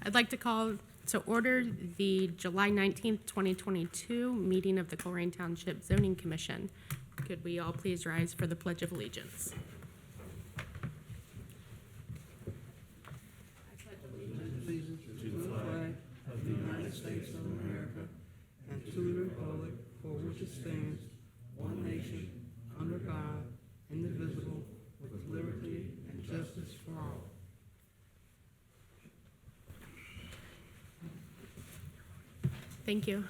I'd like to call to order the July 19th, 2022 meeting of the Colerain Township Zoning Commission. Could we all please rise for the Pledge of Allegiance? Allegiance to the flag of the United States of America and to the republic for which it stands, one nation, under God, indivisible, with liberty and justice for all. Thank you.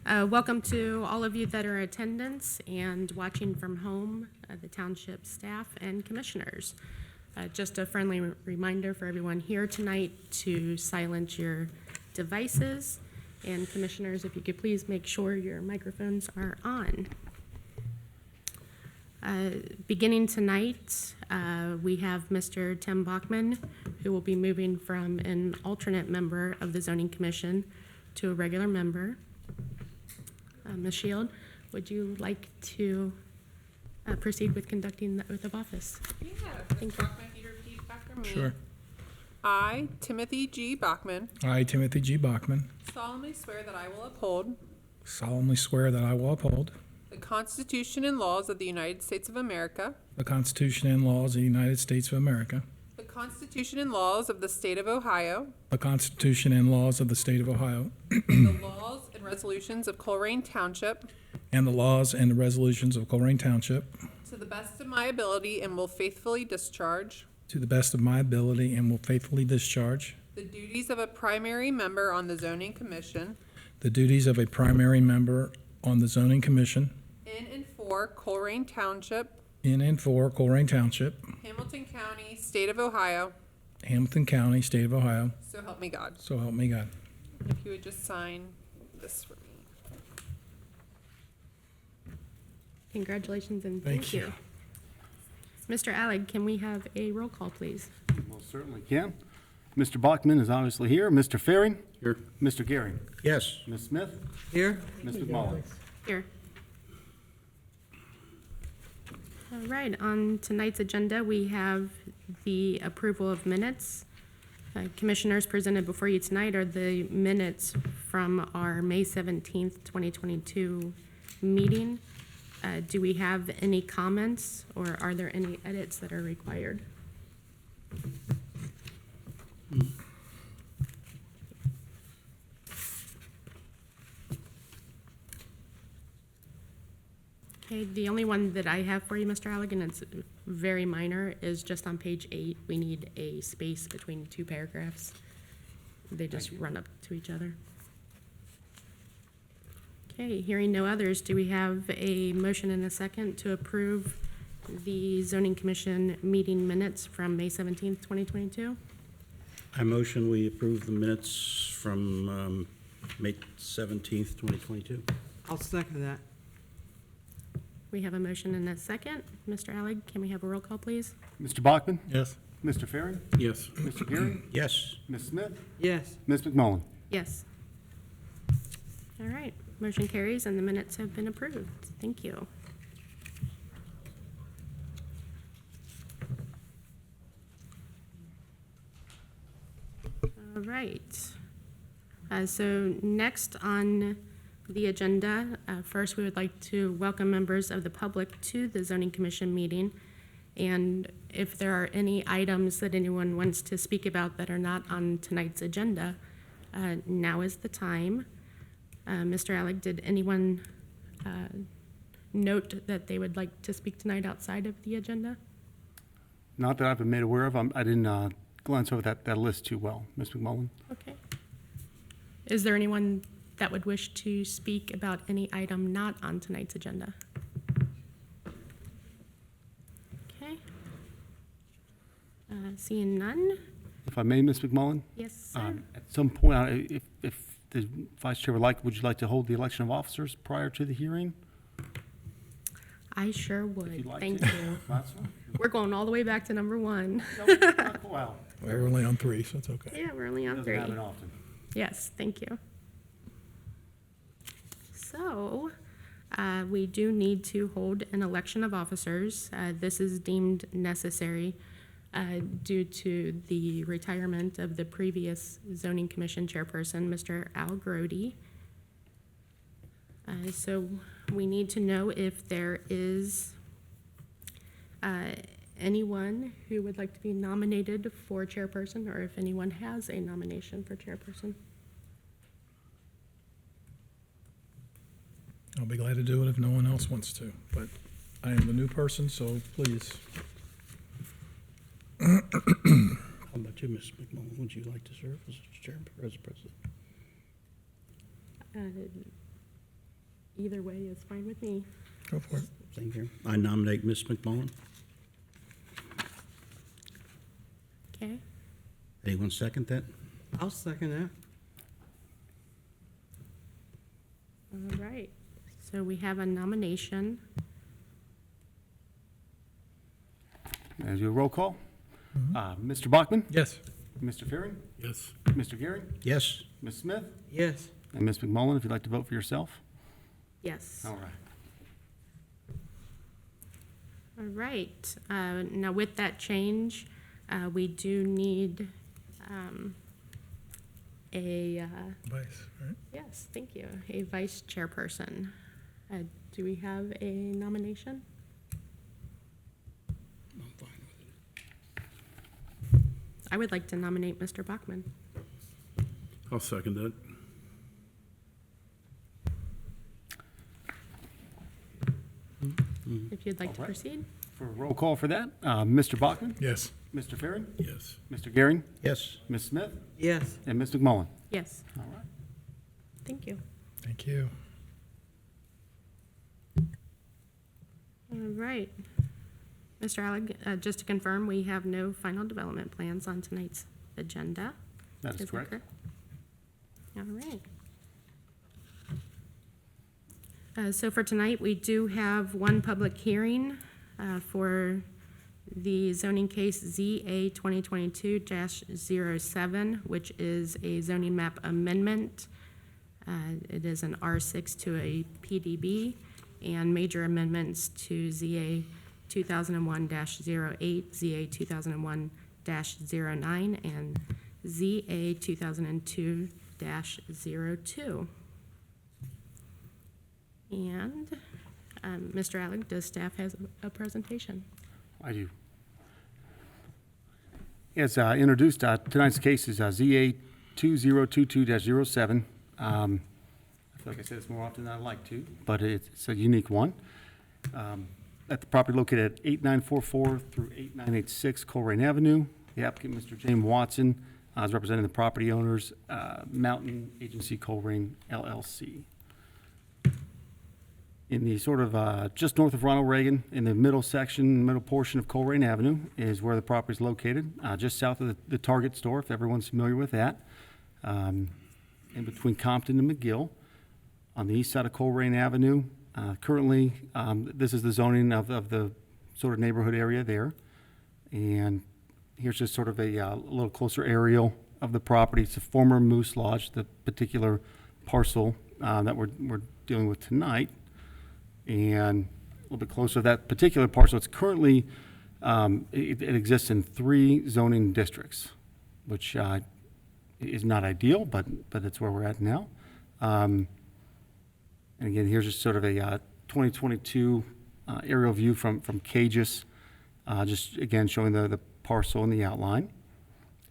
Welcome to all of you that are in attendance and watching from home, the township staff and commissioners. Just a friendly reminder for everyone here tonight to silence your devices. And commissioners, if you could please make sure your microphones are on. Beginning tonight, we have Mr. Tim Bachman, who will be moving from an alternate member of the Zoning Commission to a regular member. Ms. Shield, would you like to proceed with conducting the oath of office? Yeah, Ms. Bachman, can you repeat after me? Sure. I, Timothy G. Bachman, I, Timothy G. Bachman, solemnly swear that I will uphold solemnly swear that I will uphold the Constitution and laws of the United States of America, the Constitution and laws of the United States of America, the Constitution and laws of the State of Ohio, the Constitution and laws of the State of Ohio, the laws and resolutions of Colerain Township, and the laws and the resolutions of Colerain Township, to the best of my ability, and will faithfully discharge to the best of my ability, and will faithfully discharge the duties of a primary member on the Zoning Commission the duties of a primary member on the Zoning Commission in and for Colerain Township, in and for Colerain Township, Hamilton County, State of Ohio, Hamilton County, State of Ohio, so help me God. so help me God. If you would just sign this for me. Congratulations and thank Thank you. you. Mr. Alleg, can we have a roll call, please? Most certainly can. Mr. Bachman is obviously here. Mr. Faring? Here. Mr. Gehring? Yes. Ms. Smith? Here, Ms. McMullen? Here. All right, on tonight's agenda, we have the approval of minutes. Commissioners, presented before you tonight are the minutes from our May 17th, 2022 meeting. Do we have any comments, or are there any edits that are required? Okay, the only one that I have for you, Mr. Alleg, and it's very minor, is just on page 8. We need a space between two paragraphs. They just run up to each other. Okay, hearing no others, do we have a motion and a second to approve the Zoning Commission meeting minutes from May 17th, 2022? I motion we approve the minutes from May 17th, 2022. I'll second that. We have a motion and a second. Mr. Alleg, can we have a roll call, please? Mr. Bachman? Yes. Mr. Faring? Yes. Mr. Gehring? Yes. Ms. Smith? Yes, Ms. McMullen? Yes. All right, motion carries and the minutes have been approved. Thank you. All right. So next on the agenda, first we would like to welcome members of the public to the Zoning Commission meeting. And if there are any items that anyone wants to speak about that are not on tonight's agenda, now is the time. Mr. Alleg, did anyone note that they would like to speak tonight outside of the agenda? Not that I've been made aware of. I didn't glance over that list too well. Ms. McMullen? Okay. Is there anyone that would wish to speak about any item not on tonight's agenda? Okay. Seeing none? If I may, Ms. McMullen? Yes, sir. At some point, if the Vice Chair would you like to hold the election of officers prior to the hearing? I sure If would. you'd like Thank to. you. That's fine. We're going all the way back to number 1. Well, We're only on 3, so it's okay. Yeah, we're only on doesn't 3. happen often. Yes, thank you. So, we do need to hold an election of officers. This is deemed necessary due to the retirement of the previous zoning commission chairperson, Mr. Al Grody. So we need to know if there is anyone who would like to be nominated for chairperson, or if anyone has a nomination for chairperson. I'll be glad to do it if no one else wants to, but I am the new person, so please. How about you, Ms. McMullen? Would you like to serve as chairman or as president? Either way is fine with me. Go for it. Same here. I nominate Ms. McMullen. Okay, Anyone second that? I'll second that. all right. So we have a nomination. As your roll call, Mr. Bachman, Yes. Mr. Fearing, Yes. Mr. Gehring, Yes. Ms. Smith, Yes. and Ms. McMullen, if you'd like to vote for yourself. Yes. All right. All right. Now with that change, we do need a, Vice, right? yes, thank you, a vice chairperson. Do we have a nomination? I'm fine with it. I would like to nominate Mr. Bachman. I'll second that. If you'd like to All right. proceed. For a roll call for that, Mr. Bachman, Yes. Mr. Fearing, Yes. Mr. Gehring, Yes. Ms. Smith, Yes. and Ms. McMullen. Yes, All right. thank you. Thank you. All right. Mr. Alec, just to confirm, we have no final development plans on tonight's agenda. That is correct. All right. So for tonight, we do have one public hearing for the zoning case ZA 2022-07, which is a zoning map amendment. It is an R6 to a PDB, and major amendments to ZA 2001-08, ZA 2001-09, and ZA 2002-02. And Mr. Alec, does staff has a presentation? I do. As introduced, tonight's case is ZA 2022-07. I feel like I said this more often than I'd like to, but it's a unique one. At the property located at 8944 through 8986 Colerain Avenue, the applicant, Mr. James Watson, is representing the property owners, Mountain Agency Colerain LLC. In the sort of just north of Ronald Reagan, in the middle section, middle portion of Colerain Avenue is where the property is located, just south of the Target store, if everyone's familiar with that, in between Compton and McGill, on the east side of Colerain Avenue. Currently, this is the zoning of the sort of neighborhood area there, and here's just sort of a little closer aerial of the property. It's a former Moose Lodge, the particular parcel that we're dealing with tonight. And a little bit closer to that particular parcel, it's currently, it exists in 3 zoning districts, which is not ideal, but it's where we're at now. And again, here's just sort of a 2022 aerial view from Cages, just again showing the parcel in the outline.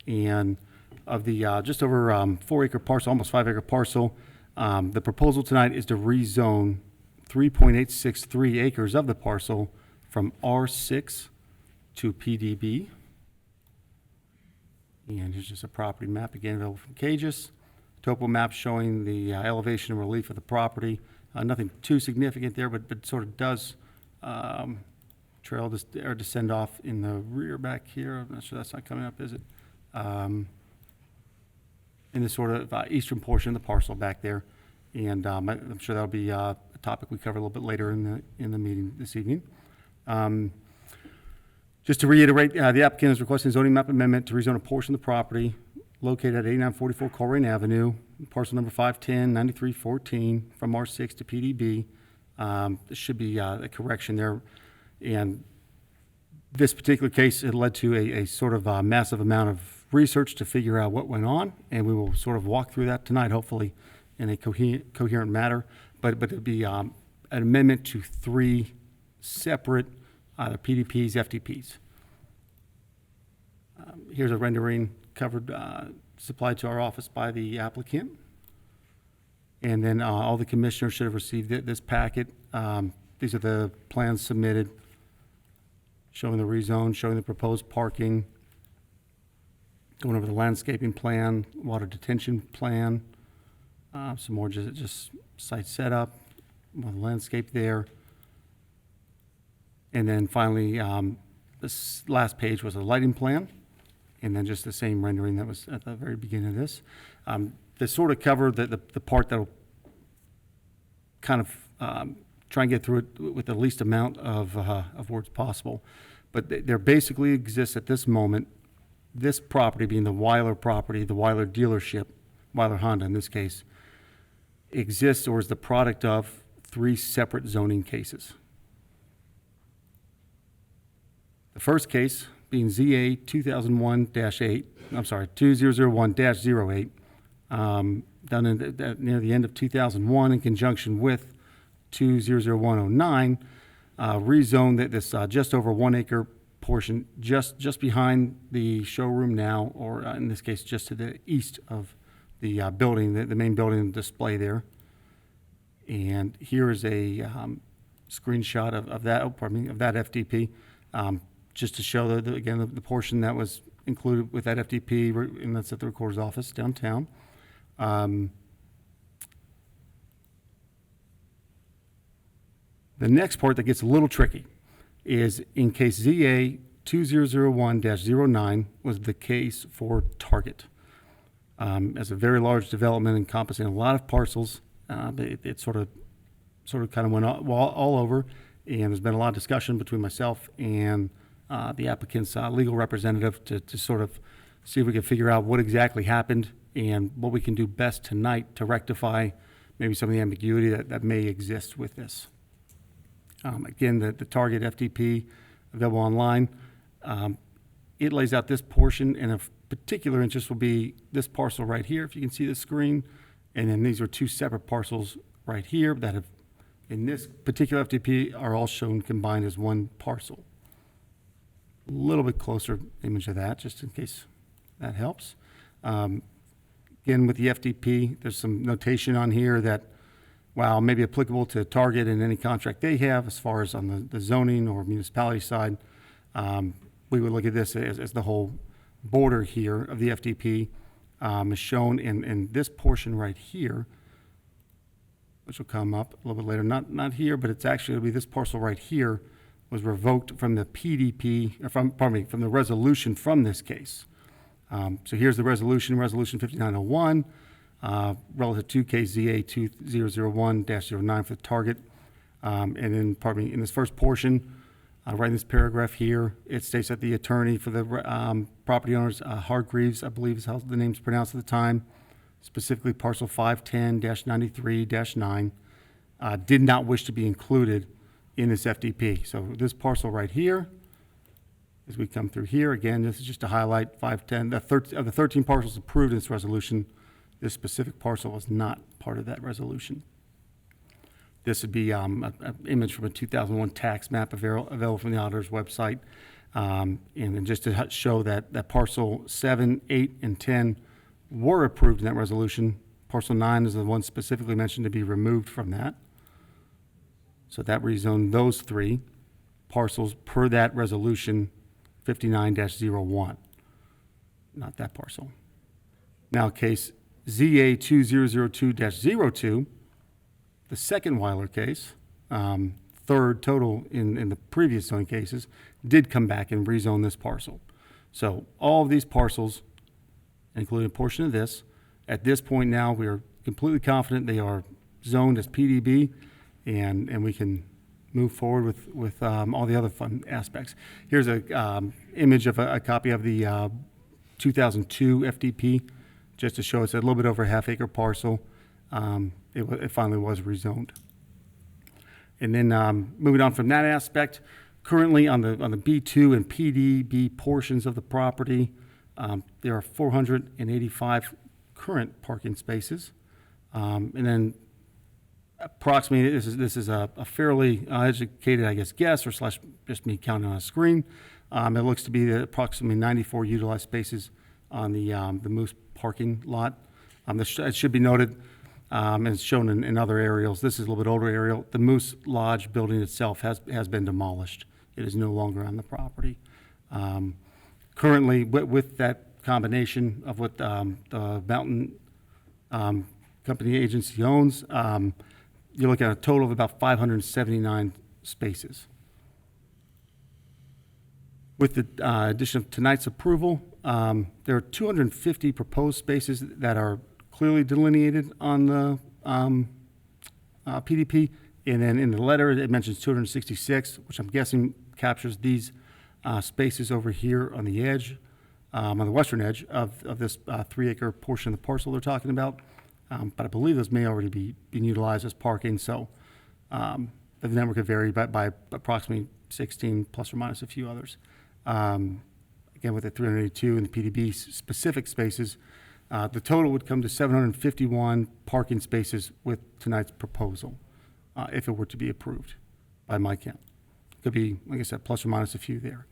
And of the just over 4-acre parcel, almost 5-acre parcel, the proposal tonight is to rezone 3.863 acres of the parcel from R6 to PDB. And here's just a property map, again, available from Cages. Topo map showing the elevation and relief of the property. Nothing too significant there, but sort of does trail this, or descend off in the rear back here. I'm not sure that's not coming up, is it? In the sort of eastern portion of the parcel back there. And I'm sure that'll be a topic we cover a little bit later in the meeting this evening. Just to reiterate, the applicant is requesting a zoning map amendment to rezone a portion of the property located at 8944 Colerain Avenue, parcel number 510-9314, from R6 to PDB. There should be a correction there. And This particular case, it led to a sort of massive amount of research to figure out what went on, and we will sort of walk through that tonight, hopefully in a coherent manner. But it'd be an amendment to 3 separate either PDPs, FDPs. Here's a rendering covered, supplied to our office by the applicant. And then all the commissioners should have received this packet. These are the plans submitted, showing the rezone, showing the proposed parking, going over the landscaping plan, water detention plan, some more just site setup, more landscape there. And then finally, this last page was a lighting plan, and then just the same rendering that was at the very beginning of this. This sort of covered the part that'll kind of try and get through it with the least amount of words possible. But there basically exists at this moment, this property being the Wyler property, the Wyler dealership, Wyler Honda in this case, exists or is the product of 3 separate zoning cases. The first case being ZA 2001-8, I'm sorry, 2001-08, done near the end of 2001 in conjunction with 2001-09, rezoned this just over 1 acre portion just behind the showroom now, or in this case, just to the east of the building, the main building display there. And here is a screenshot of that, of that FDP, just to show again the portion that was included with that FDP, and that's at the recorder's office downtown. The next part that gets a little tricky is in case ZA 2001-09 was the case for Target. As a very large development encompassing a lot of parcels, it sort of kind of went all over, and there's been a lot of discussion between myself and the applicant's legal representative to sort of see if we can figure out what exactly happened and what we can do best tonight to rectify maybe some of the ambiguity that may exist with this. Again, the Target FDP available online, it lays out this portion, and of particular interest will be this parcel right here, if you can see the screen, and then these are 2 separate parcels right here that have, in this particular FDP, are all shown combined as 1 parcel. A little bit closer image of that, just in case that helps. Again, with the FDP, there's some notation on here that, while maybe applicable to Target and any contract they have as far as on the zoning or municipality side, we would look at this as the whole border here of the FDP is shown in this portion right here, which will come up a little bit later. Not here, but it's actually going to be this parcel right here was revoked from the PDP, or from the resolution from this case. So here's the resolution 5901. Relative to case ZA 2001-09 for the Target. And then, in this first portion, right in this paragraph here, it states that the attorney for the property owners, Hargreaves, I believe is how the name's pronounced at the time, specifically parcel 510-93-9, did not wish to be included in this FDP. So this parcel right here, as we come through here, again, this is just to highlight 510, of the 13 parcels approved in this resolution, this specific parcel was not part of that resolution. This would be an image from a 2001 tax map available from the auditor's website. And then just to show that parcel 7, 8, and 10 were approved in that resolution. Parcel 9 is the one specifically mentioned to be removed from that. So that rezoned those 3 parcels per that resolution 59-01, not that parcel. Now, case ZA 2002-02, the second Wyler case, third total in the previous zoning cases, did come back and rezone this parcel. So all of these parcels, including a portion of this, at this point now, we are completely confident they are zoned as PDB, and we can move forward with all the other fun aspects. Here's a image of a copy of the 2002 FDP, just to show it's a little bit over a half-acre parcel. It finally was rezoned. And then moving on from that aspect, Currently, on the B2 and PDB portions of the property, there are 485 current parking spaces. And then approximately, this is a fairly educated, I guess, guess, or slash just me counting on a screen. It looks to be approximately 94 utilized spaces on the Moose parking lot. It should be noted, and it's shown in other aerials, this is a little bit older aerial. The Moose Lodge building itself has been demolished. It is no longer on the property. Currently, with that combination of what the Mountain Company agency owns, you're looking at a total of about 579 spaces. With the addition of tonight's approval, there are 250 proposed spaces that are clearly delineated on the PDP, and then in the letter, it mentions 266, which I'm guessing captures these spaces over here on the edge, on the western edge of this 3-acre portion of the parcel they're talking about. But I believe those may already be being utilized as parking, so the number could vary by approximately 16 plus or minus a few others. Again, with the 382 and the PDB specific spaces, the total would come to 751 parking spaces with tonight's proposal, if it were to be approved by my count. Could be, like I said, plus or minus a few there.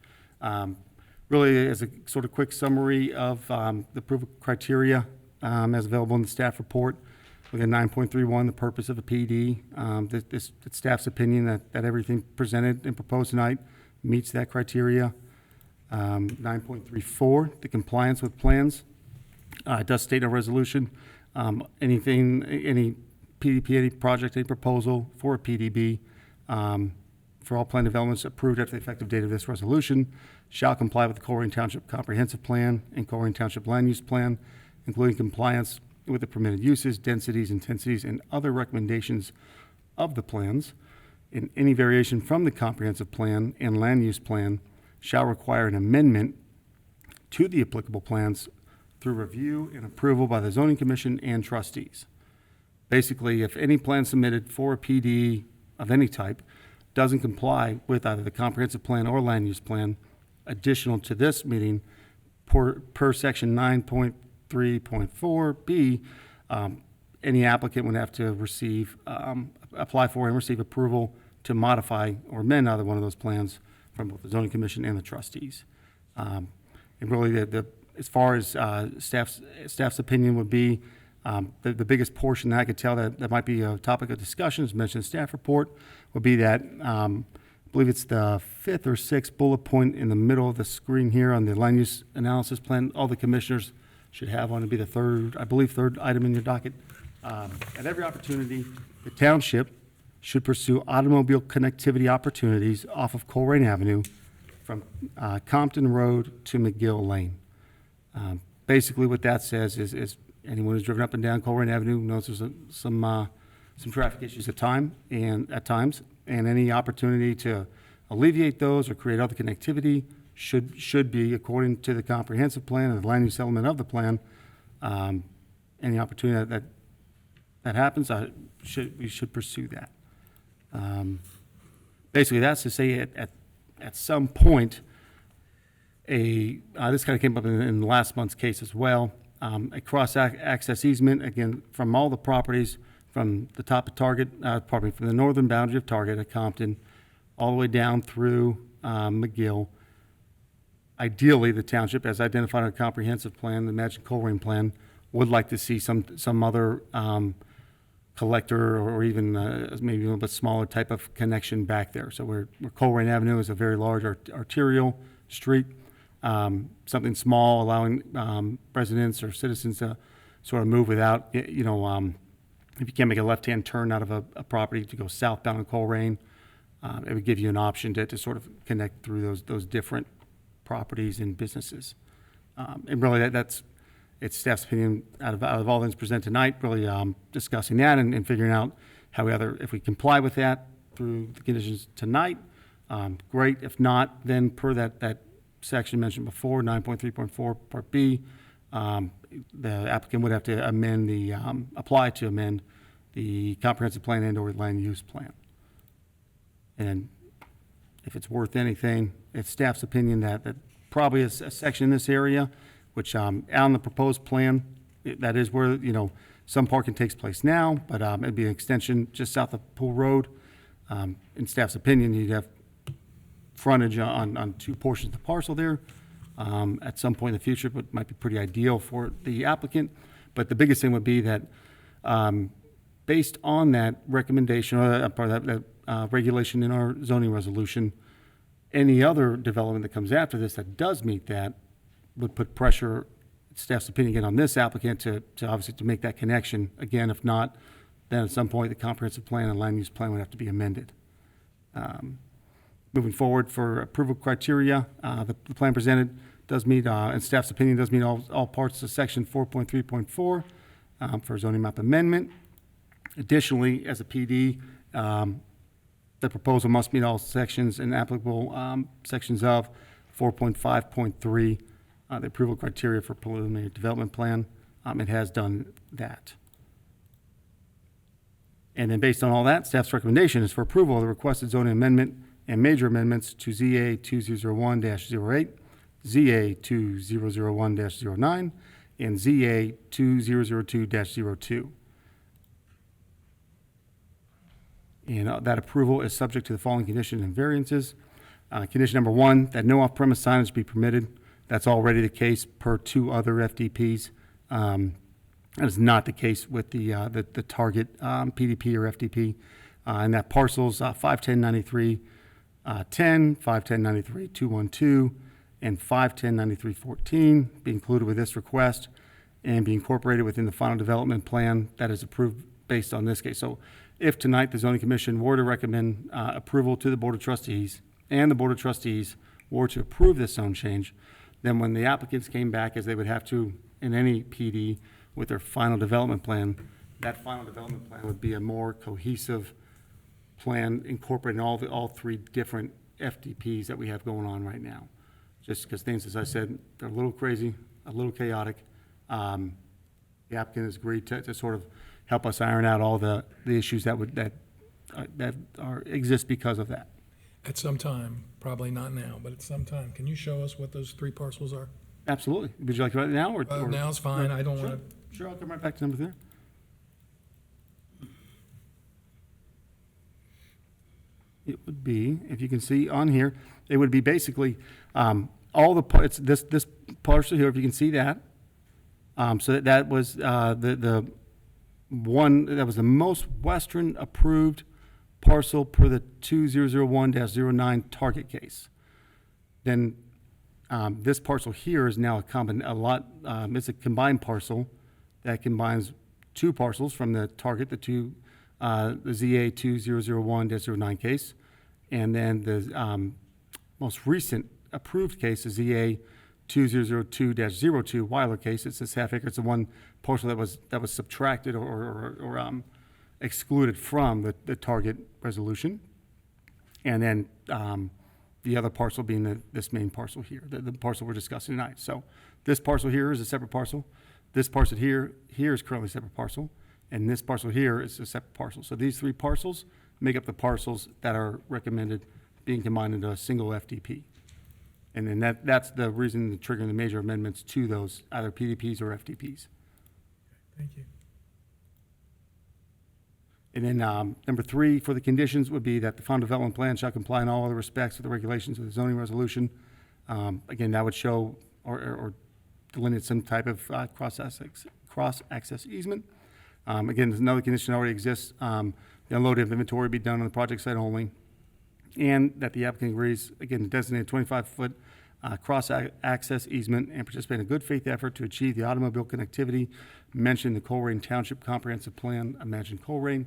Really, as a sort of quick summary of the approval criteria as available in the staff report, we got 9.31, the purpose of a PD. It's staff's opinion that everything presented and proposed tonight meets that criteria. 9.34, the compliance with plans. It does state in a resolution, any PDP, any project, any proposal for a PDB, for all plan developments approved after the effective date of this resolution shall comply with the Colerain Township Comprehensive Plan and Colerain Township Land Use Plan, including compliance with the permitted uses, densities, intensities, and other recommendations of the plans. And any variation from the comprehensive plan and land use plan shall require an amendment to the applicable plans through review and approval by the zoning commission and trustees. Basically, if any plan submitted for a PD of any type doesn't comply with either the comprehensive plan or land use plan, additional to this meeting, per section 9.3.4B, any applicant would have to receive, apply for and receive approval to modify or amend either one of those plans from both the zoning commission and the trustees. And really, as far as staff's opinion would be, the biggest portion that I could tell that might be a topic of discussion, as mentioned in the staff report, would be that I believe it's the 5th or 6th bullet point in the middle of the screen here on the land use analysis plan. All the commissioners should have on to be the third item in your docket. At every opportunity, the township should pursue automobile connectivity opportunities off of Colerain Avenue from Compton Road to McGill Lane. Basically, what that says is anyone who's driven up and down Colerain Avenue knows there's some traffic issues at times, and any opportunity to alleviate those or create other connectivity should be, according to the comprehensive plan and the land use element of the plan, any opportunity that happens, we should pursue that. Basically, that's to say at some point, this kind of came up in last month's case as well, a cross-access easement, again, from all the properties from the top of Target, from the northern boundary of Target at Compton, all the way down through McGill. Ideally, the township, as identified in our comprehensive plan, the Magic Colerain plan, would like to see some other collector or even maybe a little bit smaller type of connection back there. So where Colerain Avenue is a very large arterial street, something small, allowing residents or citizens to sort of move without, if you can't make a left-hand turn out of a property to go southbound on Colerain, it would give you an option to sort of connect through those different properties and businesses. And really, it's staff's opinion out of all things presented tonight, really discussing that and figuring out how if we comply with that through the conditions tonight, great. If not, then per that section mentioned before, 9.3.4 Part B, the applicant would have to apply to amend the comprehensive plan and/or land use plan. And if it's worth anything, it's staff's opinion that probably is a section in this area, which on the proposed plan, that is where, some parking takes place now, but it'd be an extension just south of Pool Road. In staff's opinion, you'd have frontage on two portions of the parcel there at some point in the future, but might be pretty ideal for the applicant. But the biggest thing would be that based on that recommendation, or part of that regulation in our zoning resolution, any other development that comes after this that does meet that would put pressure, staff's opinion again, on this applicant to obviously to make that connection. Again, if not, then at some point the comprehensive plan and land use plan would have to be amended. Moving forward for approval criteria, the plan presented does meet, and staff's opinion does meet all parts of section 4.3.4 for zoning map amendment. Additionally, as a PD, the proposal must meet all sections and applicable sections of 4.5.3, the approval criteria for preliminary development plan. It has done that. And then based on all that, staff's recommendation is for approval of the requested zoning amendment and major amendments to ZA 2001-08, ZA 2001-09, and ZA 2002-02. And that approval is subject to the following conditions and variances. Condition number 1, that no off-premise signage be permitted. That's already the case per 2 other FDPs. That is not the case with the target PDP or FDP. And that parcels 51093 10, 51093 212, and 51093 14 be included with this request and be incorporated within the final development plan that is approved based on this case. So if tonight the zoning commission were to recommend approval to the board of trustees and the board of trustees were to approve this zone change, then when the applicants came back, as they would have to in any PD with their final development plan, that final development plan would be a more cohesive plan incorporating all 3 different FDPs that we have going on right now. Just because things, as I said, they're a little crazy, a little chaotic. The applicant has agreed to sort of help us iron out all the issues that exist because of that. At some time, probably not now, but at some time, can you show us what those 3 parcels are? Absolutely. Would you like to write it now? Or Now's fine, I don't Sure. want Sure, I'll come right back to number 3. It would be, if you can see on here, it would be basically all the parts, this parcel here, if you can see that. So that was the one, that was the most western approved parcel per the 2001-09 target case. Then this parcel here is now it's a combined parcel that combines 2 parcels from the target, the ZA 2001-09 case, and then the most recent approved case, the ZA 2002-02 Wyler case. It's this half acre. It's the one parcel that was subtracted or excluded from the target resolution, and then the other parcel being this main parcel here, the parcel we're discussing tonight. So this parcel here is a separate parcel. This parcel here is currently a separate parcel, and this parcel here is a separate parcel. So these 3 parcels make up the parcels that are recommended being combined into a single FDP. And then that's the reason triggering the major amendments to those, either PDPs or FDPs. Thank you. And then number 3 for the conditions would be that the final development plan shall comply in all other respects with the regulations of the zoning resolution. Again, that would show or delineate some type of cross-access easement. Again, there's another condition that already exists. The unloading of inventory be done on the project site only. And that the applicant agrees, again, to designate a 25-foot cross-access easement and participate in a good faith effort to achieve the automobile connectivity mentioned in the Colerain Township Comprehensive Plan, Imagine Colerain.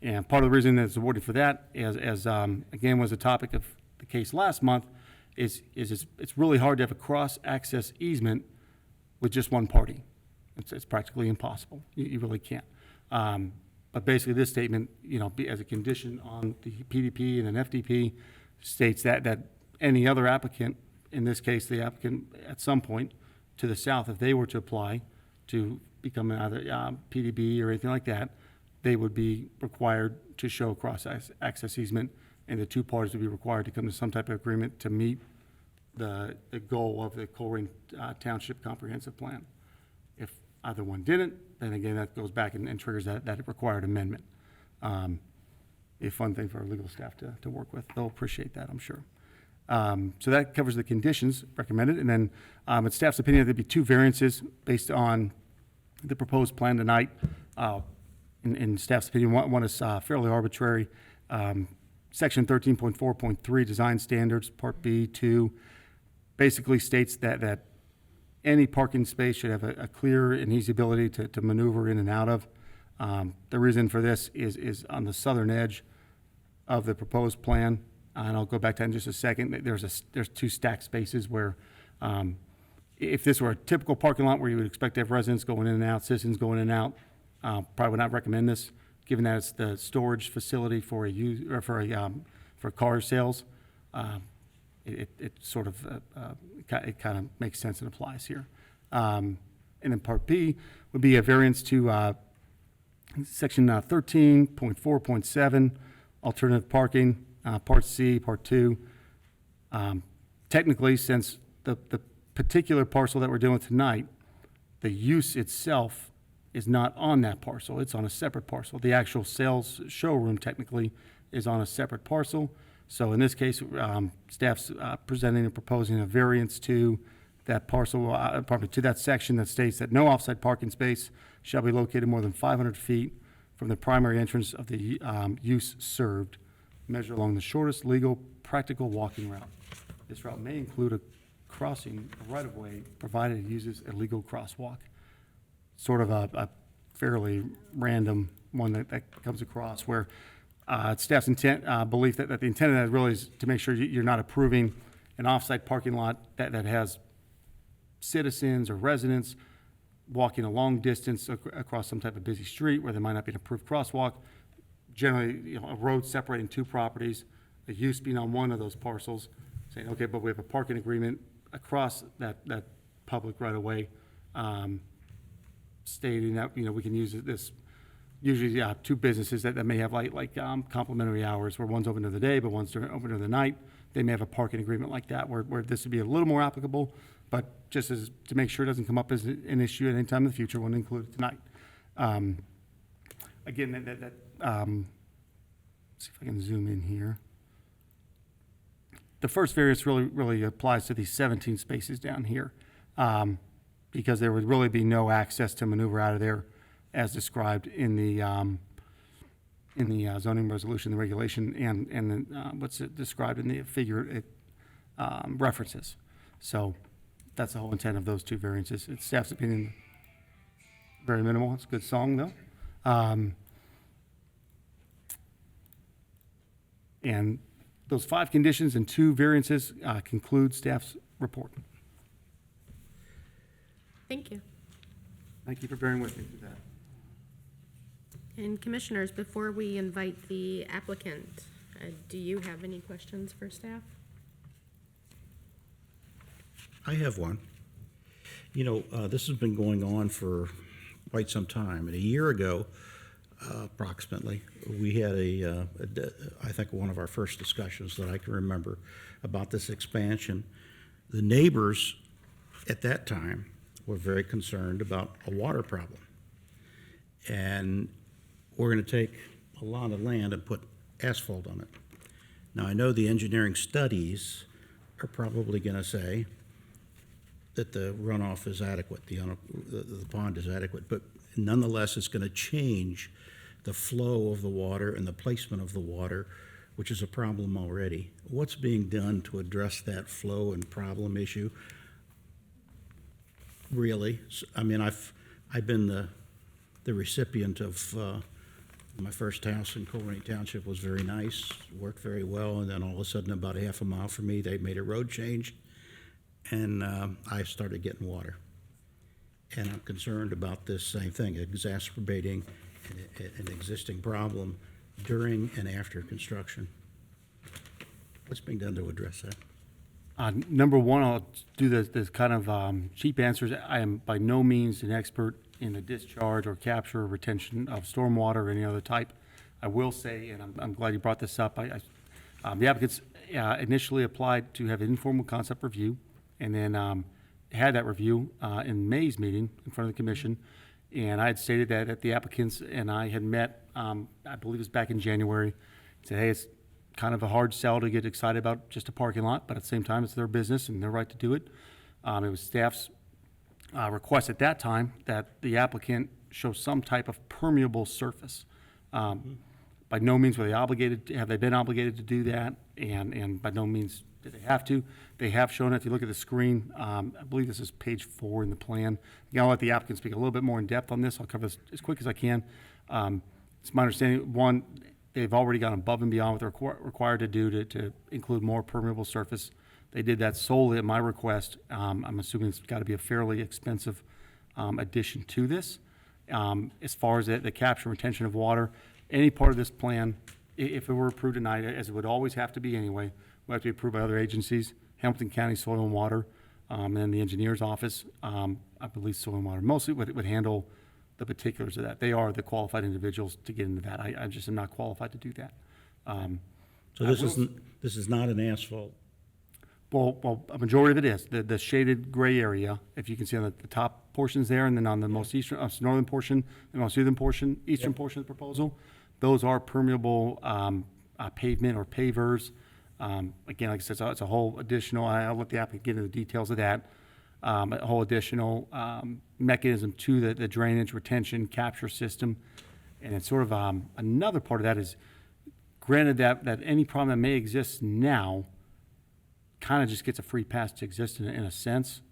And part of the reason that it's awarded for that, as again was the topic of the case last month, is it's really hard to have a cross-access easement with just one party. It's practically impossible. You really can't. But basically, this statement, as a condition on the PDP and an FDP, states that any other applicant, in this case, the applicant at some point to the south, if they were to apply to become either PDB or anything like that, they would be required to show cross-access easement and the two parties would be required to come to some type of agreement to meet the goal of the Colerain Township Comprehensive Plan. If either one didn't, then again, that goes back and triggers that required amendment. A fun thing for our legal staff to work with. They'll appreciate that, I'm sure. So that covers the conditions recommended. And then it's staff's opinion there'd be two variances based on the proposed plan tonight. In staff's opinion, one is fairly arbitrary. Section 13.4.3, Design Standards, Part B2, basically states that any parking space should have a clear and easy ability to maneuver in and out of. The reason for this is on the southern edge of the proposed plan, and I'll go back to that in just a second. There's two stacked spaces where, if this were a typical parking lot where you would expect to have residents going in and out, citizens going in and out, probably would not recommend this, given that it's the storage facility for for car sales. It sort of it kind of makes sense and applies here. And then Part B would be a variance to Section 13.4.7, alternative parking. Part C, Part 2. Technically, since the particular parcel that we're dealing with tonight, the use itself is not on that parcel. It's on a separate parcel. The actual sales showroom technically is on a separate parcel. So in this case, staff's presenting and proposing a variance to that parcel, to that section that states that no off-site parking space shall be located more than 500 feet from the primary entrance of the use served, measured along the shortest legal practical walking route. This route may include a crossing right-of-way, provided it uses a legal crosswalk. Sort of a fairly random one that comes across where staff's belief that the intent of that really is to make sure you're not approving an off-site parking lot that has citizens or residents walking a long distance across some type of busy street where there might not be an approved crosswalk. Generally, a road separating two properties, the use being on one of those parcels, saying, okay, but we have a parking agreement across that public right-of-way, stating that, we can use this, usually, two businesses that may have like complimentary hours where one's open during the day, but one's open during the night. They may have a parking agreement like that where this would be a little more applicable, but just as to make sure it doesn't come up as an issue at any time in the future, we'll include it tonight. Again, see if I can zoom in here. The first variance really applies to these 17 spaces down here, because there would really be no access to maneuver out of there as described in the zoning resolution, the regulation, and what's described in the figure references. So that's the whole intent of those two variances. It's staff's opinion, very minimal. It's a good song, though. And those 5 conditions and 2 variances conclude staff's report. Thank you. Thank you for bearing with me through that. And commissioners, before we invite the applicant, do you have any questions for staff? I have one. This has been going on for quite some time. And a year ago, approximately, we had I think one of our first discussions that I can remember about this expansion. The neighbors at that time were very concerned about a water problem. And we're going to take a lot of land and put asphalt on it. Now, I know the engineering studies are probably going to say that the runoff is adequate, the pond is adequate, but nonetheless, it's going to change the flow of the water and the placement of the water, which is a problem already. What's being done to address that flow and problem issue? Really, I mean, I've been the recipient of my first house in Colerain Township was very nice, worked very well, and then all of a sudden, about a half a mile from me, they made a road change, and I started getting water. And I'm concerned about this same thing, exacerbating an existing problem during and after construction. What's being done to address that? Number one, I'll do the kind of cheap answers. I am by no means an expert in the discharge or capture or retention of stormwater or any other type. I will say, and I'm glad you brought this up, The applicants initially applied to have an informal concept review, and then had that review in May's meeting in front of the commission. And I had stated that the applicants and I had met, I believe it was back in January, said, hey, it's kind of a hard sell to get excited about just a parking lot, but at the same time, it's their business and their right to do it. It was staff's request at that time that the applicant show some type of permeable surface. By no means were they obligated, have they been obligated to do that, and by no means did they have to. They have shown it. If you look at the screen, I believe this is page 4 in the plan. Again, I'll let the applicant speak a little bit more in depth on this. I'll cover this as quick as I can. It's my understanding, one, they've already gone above and beyond what they're required to do to include more permeable surface. They did that solely at my request. I'm assuming it's got to be a fairly expensive addition to this. As far as the capture and retention of water, any part of this plan, if it were approved tonight, as it would always have to be anyway, would have to be approved by other agencies, Hamilton County Soil and Water, and then the engineer's office, I believe Soil and Water mostly would handle the particulars of that. They are the qualified individuals to get into that. I just am not qualified to do that. So this is not an asphalt. Well, a majority of it is. The shaded gray area, if you can see on the top portions there, and then on the most eastern, northern portion, the most eastern portion of the proposal, those are permeable pavement or pavers. Again, like I said, it's a whole additional, I'll let the applicant get into the details of that, a whole additional mechanism to the drainage retention capture system. And it's sort of another part of that is, granted that any problem that may exist now kind of just gets a free pass to exist in a sense,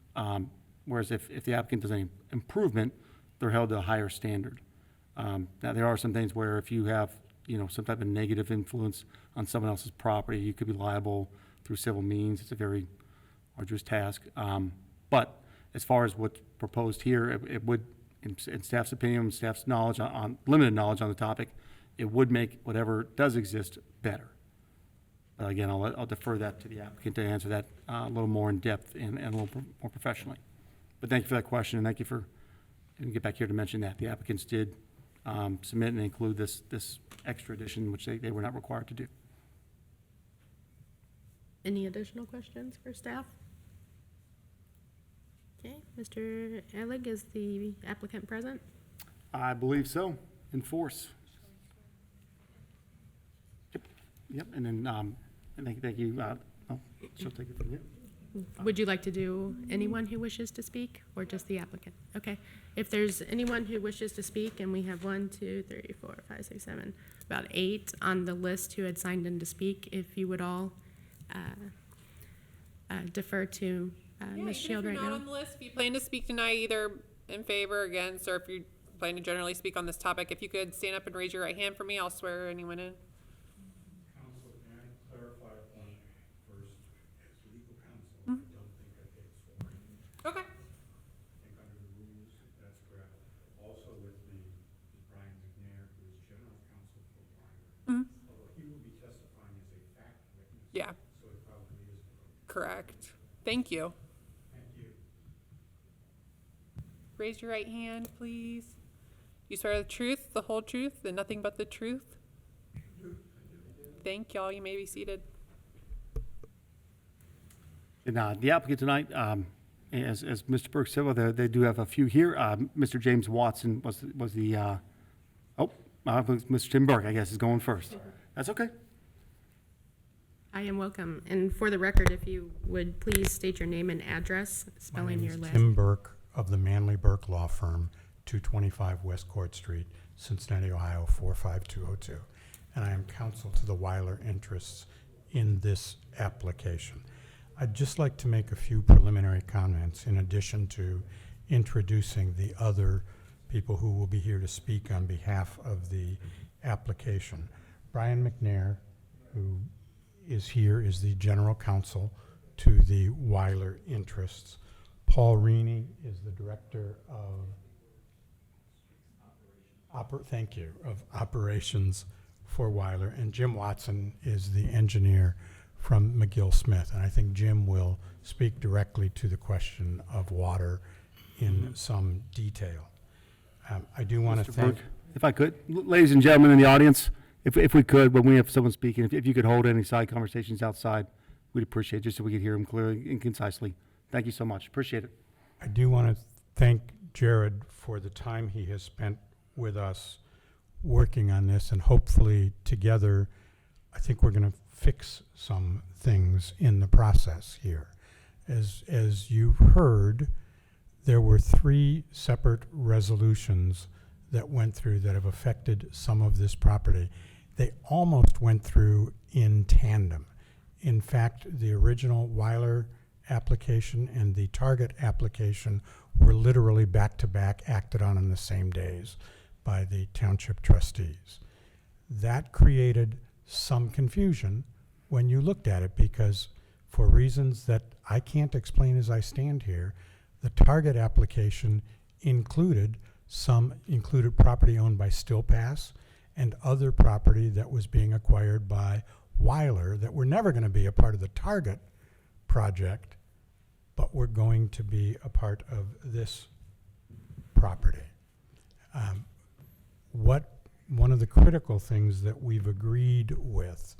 whereas if the applicant does any improvement, they're held to a higher standard. Now, there are some things where if you have, some type of negative influence on someone else's property, you could be liable through civil means. It's a very arduous task. But as far as what's proposed here, it would, in staff's opinion, staff's knowledge on limited knowledge on the topic, it would make whatever does exist better. But again, I'll defer that to the applicant to answer that a little more in depth and a little more professionally. But thank you for that question, and thank you for, and get back here to mention that. The applicants did submit and include this extra addition, which they were not required to do. Any additional questions for staff? Okay, Mr. Elig, is the applicant present? I believe so, in force. Yep, and then, and thank you, she'll take it from here. Would you like to do anyone who wishes to speak, or just the applicant? Okay, if there's anyone who wishes to speak, and we have 1, 2, 3, 4, 5, 6, 7, about 8 on the list who had signed in to speak, if you would all defer to Ms. Shield right If you're not now. on the list, if you plan to speak tonight, either in favor, against, or if you plan to generally speak on this topic, if you could stand up and raise your right hand for me, I'll swear anyone in. Counsel, can I clarify a point first? As legal counsel, I don't think I get sworn in. Okay. I think under the rules, that's correct. Also with me is Brian McNair, who is general counsel for Wyler. Although he will be testifying as a fact witness. Yeah, So it probably is appropriate. correct. Thank you. Thank you. Raise your right hand, please. You swear the truth, the whole truth, and nothing but the truth? Thank y'all. You may be seated. And the applicant tonight, as Mr. Burke said, well, they do have a few here. Mr. James Watson was the, Mr. Tim Burke, I guess, is going first. That's okay. I am welcome. And for the record, if you would please state your name and address, spelling your My name last. is Tim Burke of the Manley Burke Law Firm, 225 West Court Street, Cincinnati, Ohio, 45202. And I am counsel to the Wyler interests in this application. I'd just like to make a few preliminary comments in addition to introducing the other people who will be here to speak on behalf of the application. Brian McNair, who is here, is the general counsel to the Wyler interests. Paul Reaney is the director of operations for Wyler, and Jim Watson is the engineer from McGill Smith. And I think Jim will speak directly to the question of water in some detail. I do want to Mr. thank. Burke, if I could, ladies and gentlemen in the audience, if we could, when we have someone speaking, if you could hold any side conversations outside, we'd appreciate it, just so we could hear them clearly and concisely. Thank you so much. Appreciate it. I do want to thank Jared for the time he has spent with us working on this, and hopefully together, I think we're going to fix some things in the process here. As you've heard, there were 3 separate resolutions that went through that have affected some of this property. They almost went through in tandem. In fact, the original Wyler application and the Target application were literally back-to-back, acted on the same days by the Township trustees. That created some confusion when you looked at it, because for reasons that I can't explain as I stand here, the Target application included property owned by Stillpass and other property that was being acquired by Wyler that were never going to be a part of the Target project, but were going to be a part of this property. One of the critical things that we've agreed with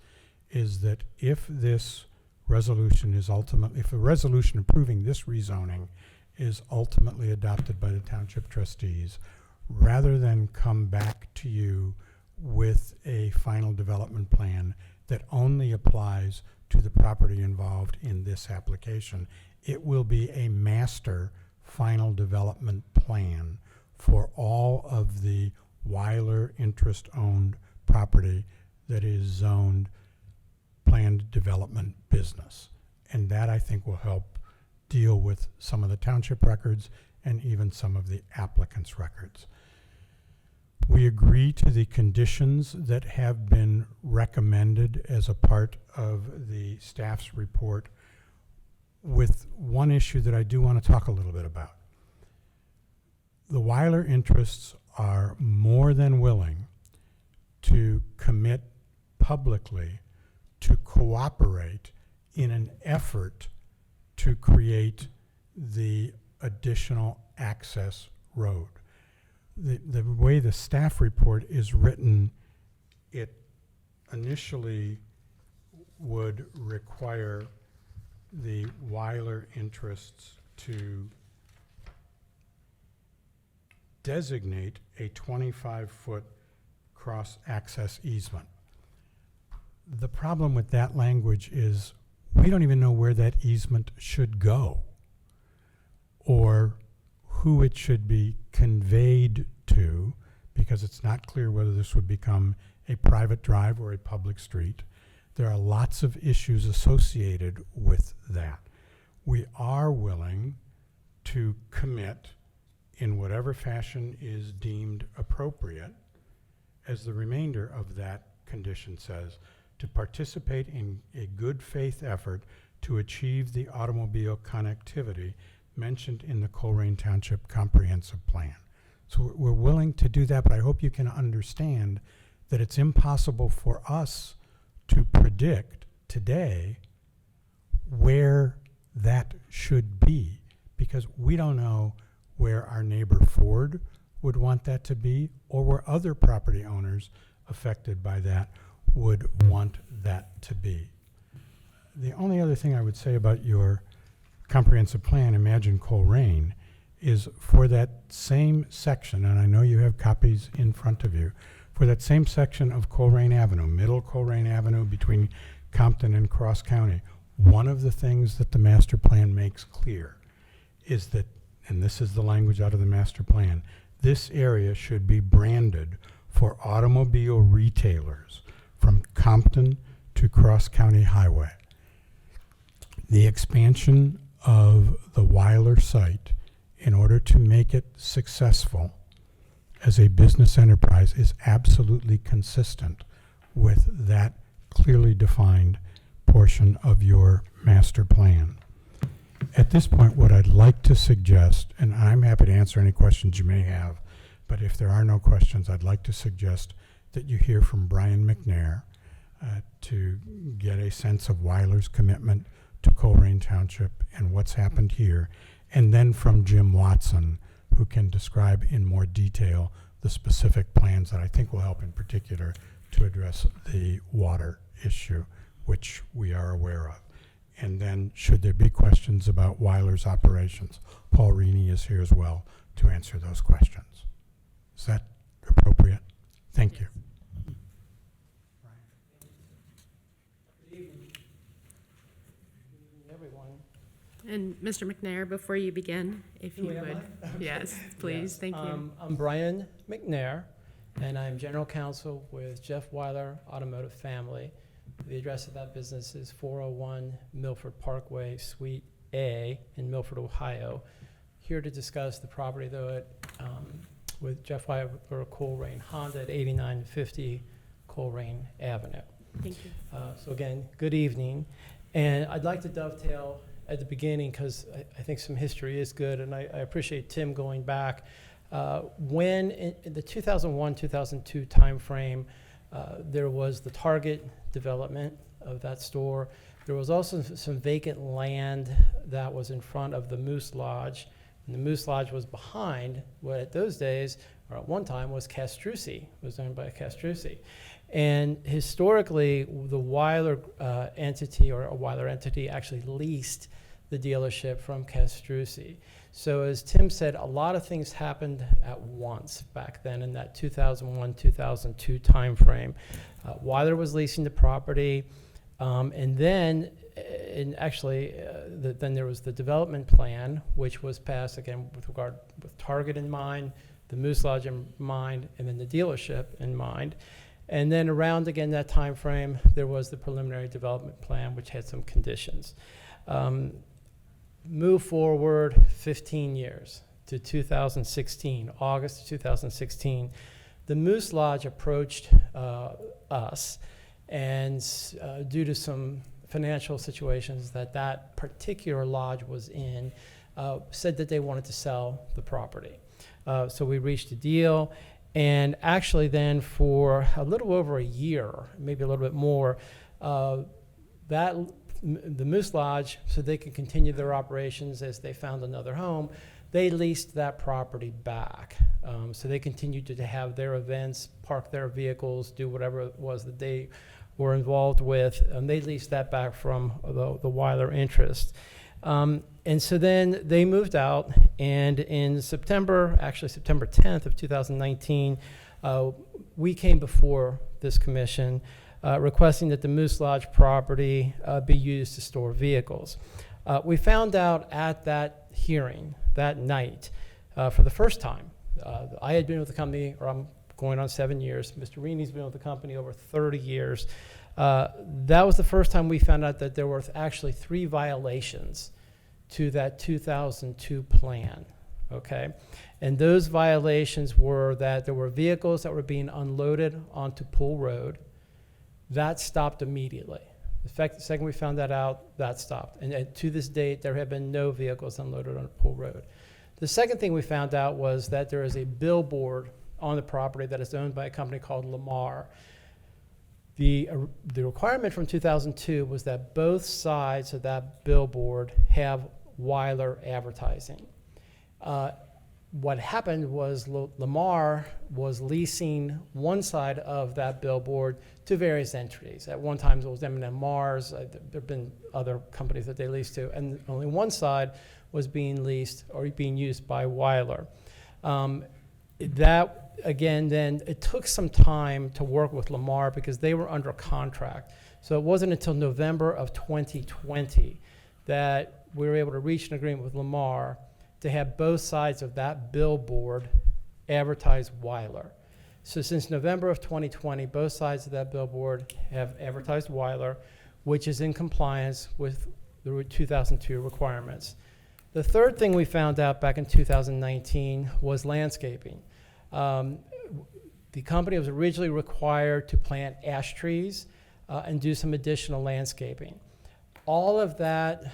is that if this resolution is if a resolution approving this rezoning is ultimately adopted by the Township trustees, rather than come back to you with a final development plan that only applies to the property involved in this application, it will be a master final development plan for all of the Wyler interest-owned property that is zoned planned development business. And that, I think, will help deal with some of the township records and even some of the applicant's records. We agree to the conditions that have been recommended as a part of the staff's report, with one issue that I do want to talk a little bit about. The Wyler interests are more than willing to commit publicly to cooperate in an effort to create the additional access road. The way the staff report is written, it initially would require the Wyler interests to designate a 25-foot cross-access easement. The problem with that language is we don't even know where that easement should go or who it should be conveyed to, because it's not clear whether this would become a private drive or a public street. There are lots of issues associated with that. We are willing to commit in whatever fashion is deemed appropriate, as the remainder of that condition says, to participate in a good faith effort to achieve the automobile connectivity mentioned in the Colerain Township Comprehensive Plan. So we're willing to do that, but I hope you can understand that it's impossible for us to predict today where that should be, because we don't know where our neighbor Ford would want that to be, or where other property owners affected by that would want that to be. The only other thing I would say about your comprehensive plan, Imagine Colerain, is for that same section, and I know you have copies in front of you, for that same section of Colerain Avenue, Middle Colerain Avenue between Compton and Cross County, one of the things that the master plan makes clear is that, and this is the language out of the master plan, this area should be branded for automobile retailers from Compton to Cross County Highway. The expansion of the Wyler site, in order to make it successful as a business enterprise, is absolutely consistent with that clearly defined portion of your master plan. At this point, what I'd like to suggest, and I'm happy to answer any questions you may have, but if there are no questions, I'd like to suggest that you hear from Brian McNair to get a sense of Wyler's commitment to Colerain Township and what's happened here, and then from Jim Watson, who can describe in more detail the specific plans that I think will help in particular to address the water issue, which we are aware of. And then, should there be questions about Wyler's operations, Paul Rini is here as well to answer those questions. Is that appropriate? Thank you. Everyone. And Mr. McNair, before you begin, if you Who am would. I? Yes, please, Yes. thank you. I'm Brian McNair, and I'm general counsel with Jeff Wyler Automotive Family. The address of that business is 401 Milford Parkway, Suite A in Milford, Ohio. Here to discuss the property, though, with Jeff Wyler Colerain Honda at 8950 Colerain Avenue. Thank you. So again, good evening. And I'd like to dovetail at the beginning because I think some history is good, and I appreciate Tim going back. When in the 2001-2002 timeframe, there was the Target development of that store. There was also some vacant land that was in front of the Moose Lodge, and the Moose Lodge was behind what at those days, or at one time, was Castrucci. It was owned by Castrucci. And historically, the Wyler entity, or a Wyler entity, actually leased the dealership from Castrucci. So as Tim said, a lot of things happened at once back then in that 2001-2002 timeframe. Wyler was leasing the property, and then, then there was the development plan, which was passed again with Target in mind, the Moose Lodge in mind, and then the dealership in mind. And then around again that time frame, there was the preliminary development plan, which had some conditions. Move forward 15 years to 2016, August 2016. The Moose Lodge approached us, and due to some financial situations that particular lodge was in, said that they wanted to sell the property. So we reached a deal. And actually then for a little over a year, maybe a little bit more, the Moose Lodge, so they could continue their operations as they found another home, they leased that property back. So they continued to have their events, park their vehicles, do whatever it was that they were involved with, and they leased that back from the Wyler interest. And so then they moved out, and in September 10th of 2019, we came before this commission requesting that the Moose Lodge property be used to store vehicles. We found out at that hearing that night, for the first time, I had been with the company, or I'm going on 7 years. Mr. Rini's been with the company over 30 years. That was the first time we found out that there were actually 3 violations to that 2002 plan, okay? And those violations were that there were vehicles that were being unloaded onto Pool Road. That stopped immediately. The second we found that out, that stopped. And to this date, there have been no vehicles unloaded on Pool Road. The second thing we found out was that there is a billboard on the property that is owned by a company called Lamar. The requirement from 2002 was that both sides of that billboard have Wyler advertising. What happened was Lamar was leasing one side of that billboard to various entities. At one time it was M&M Mars. There have been other companies that they leased to, and only one side was being leased or being used by Wyler. That again, then it took some time to work with Lamar because they were under contract. So it wasn't until November of 2020 that we were able to reach an agreement with Lamar to have both sides of that billboard advertise Wyler. So since November of 2020, both sides of that billboard have advertised Wyler, which is in compliance with the 2002 requirements. The third thing we found out back in 2019 was landscaping. The company was originally required to plant ash trees and do some additional landscaping. All of that,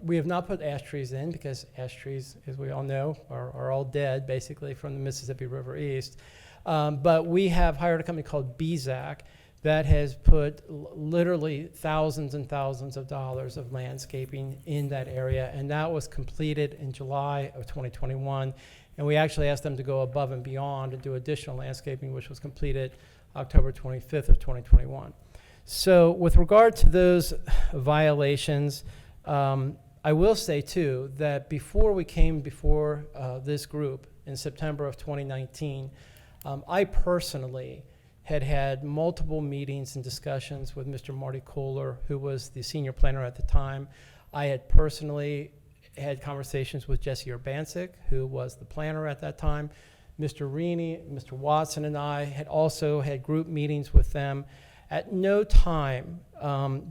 we have not put ash trees in because ash trees, as we all know, are all dead basically from the Mississippi River east. But we have hired a company called BZAC that has put literally thousands and thousands of dollars of landscaping in that area, and that was completed in July of 2021. And we actually asked them to go above and beyond and do additional landscaping, which was completed October 25th of 2021. So with regard to those violations, I will say too that before we came before this group in September of 2019, I personally had multiple meetings and discussions with Mr. Marty Kohler, who was the senior planner at the time. I had personally had conversations with Jesse Urbancic, who was the planner at that time. Mr. Reaney, Mr. Watson, and I had also had group meetings with them. At no time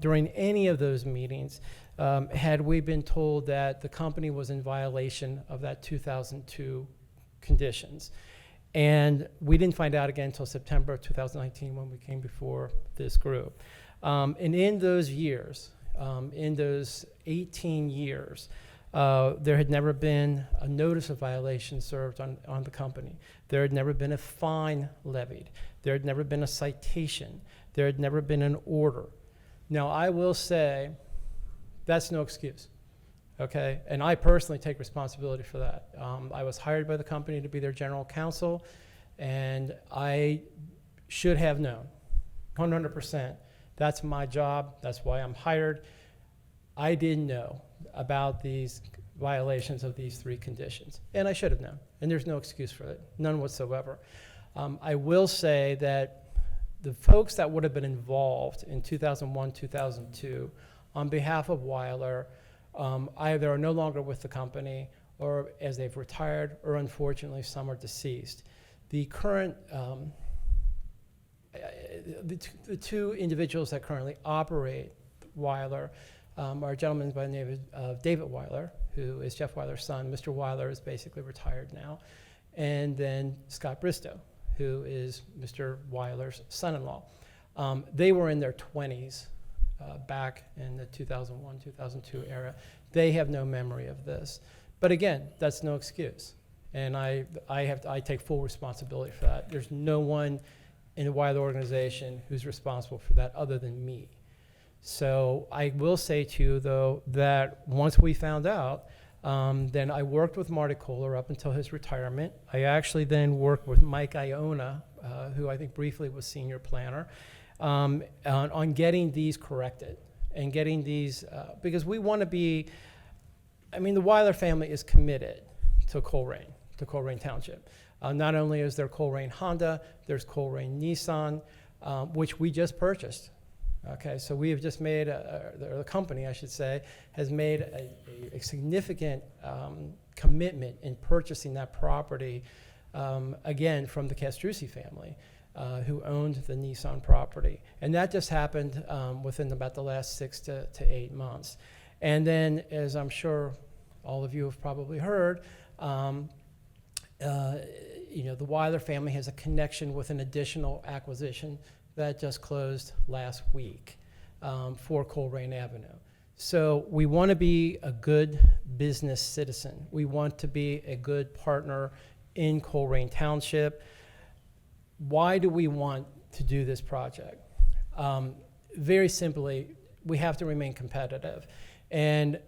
during any of those meetings had we been told that the company was in violation of that 2002 conditions. And we didn't find out again until September of 2019 when we came before this group. And in those years, in those 18 years, there had never been a notice of violation served on the company. There had never been a fine levied. There had never been a citation. There had never been an order. Now, I will say that's no excuse, okay? And I personally take responsibility for that. I was hired by the company to be their general counsel, and I should have known 100%. That's my job. That's why I'm hired. I didn't know about these violations of these 3 conditions, and I should have known, and there's no excuse for it, none whatsoever. I will say that the folks that would have been involved in 2001, 2002, on behalf of Wyler, either are no longer with the company, or as they've retired, or unfortunately some are deceased. The current, the 2 individuals that currently operate Wyler are gentlemen by the name of David Wyler, who is Jeff Wyler's son. Mr. Wyler is basically retired now. And then Scott Bristow, who is Mr. Wyler's son-in-law. They were in their 20s back in the 2001, 2002 era. They have no memory of this. But again, that's no excuse. And I take full responsibility for that. There's no one in the Wyler organization who's responsible for that other than me. So I will say to you, though, that once we found out, then I worked with Marty Kohler up until his retirement. I actually then worked with Mike Iona, who I think briefly was senior planner, on getting these corrected and getting these, because we want to be, I mean, the Wyler family is committed to Colerain Township. Not only is there Colerain Honda, there's Colerain Nissan, which we just purchased. Okay, so we have just made, the company, I should say, has made a significant commitment in purchasing that property, again, from the Castrucci family, who owned the Nissan property. And that just happened within about the last 6 to 8 months. And then, as I'm sure all of you have probably heard, you know, the Wyler family has a connection with an additional acquisition that just closed last week for Colerain Avenue. So we want to be a good business citizen. We want to be a good partner in Colerain Township. Why do we want to do this project? Very simply, we have to remain competitive. And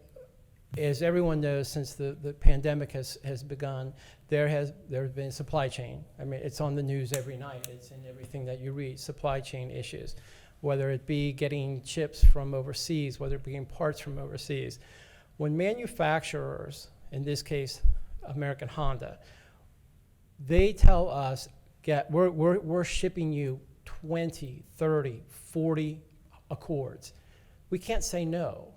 as everyone knows, since the pandemic has begun, there's been supply chain. I mean, it's on the news every night. It's in everything that you read, supply chain issues, whether it be getting chips from overseas, whether it be getting parts from overseas. When manufacturers, in this case, American Honda, they tell us, we're shipping you 20, 30, 40 Accords. We can't say no,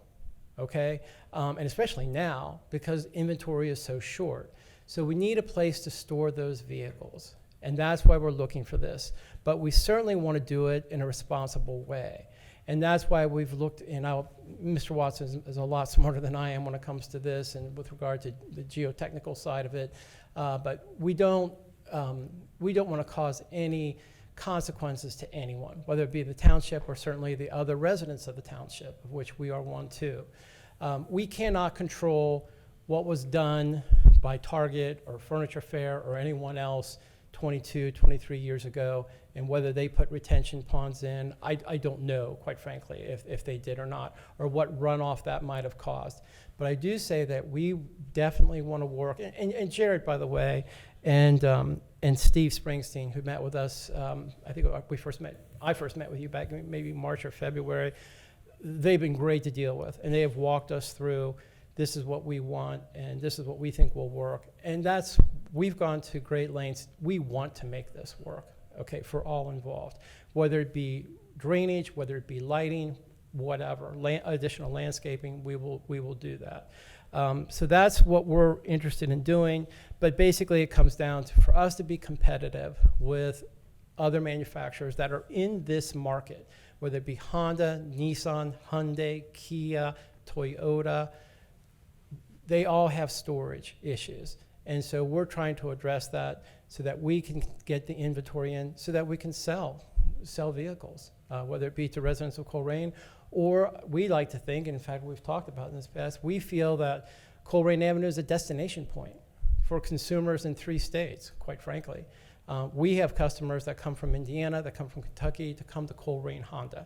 okay? And especially now, because inventory is so short. So we need a place to store those vehicles, and that's why we're looking for this. But we certainly want to do it in a responsible way. And that's why we've looked, and Mr. Watson is a lot smarter than I am when it comes to this and with regard to the geotechnical side of it. But we don't want to cause any consequences to anyone, whether it be the township or certainly the other residents of the township, of which we are one too. We cannot control what was done by Target or Furniture Fair or anyone else 22, 23 years ago, and whether they put retention ponds in. I don't know, quite frankly, if they did or not, or what runoff that might have caused. But I do say that we definitely want to work, and Jared, by the way, and and Steve Springsteen, who met with us. I think I first met with you back in maybe March or February. They've been great to deal with, and they have walked us through, this is what we want, and this is what we think will work. And we've gone to great lengths. We want to make this work, okay, for all involved, whether it be drainage, whether it be lighting, whatever, additional landscaping, we will do that. So that's what we're interested in doing, but basically it comes down to, for us to be competitive with other manufacturers that are in this market, whether it be Honda, Nissan, Hyundai, Kia, Toyota, they all have storage issues. And so we're trying to address that so that we can get the inventory in so that we can sell vehicles, whether it be to residents of Colerain, or we like to think, and in fact we've talked about in this past, we feel that Colerain Avenue is a destination point for consumers in 3 states, quite frankly. We have customers that come from Indiana, that come from Kentucky, to come to Colerain Honda,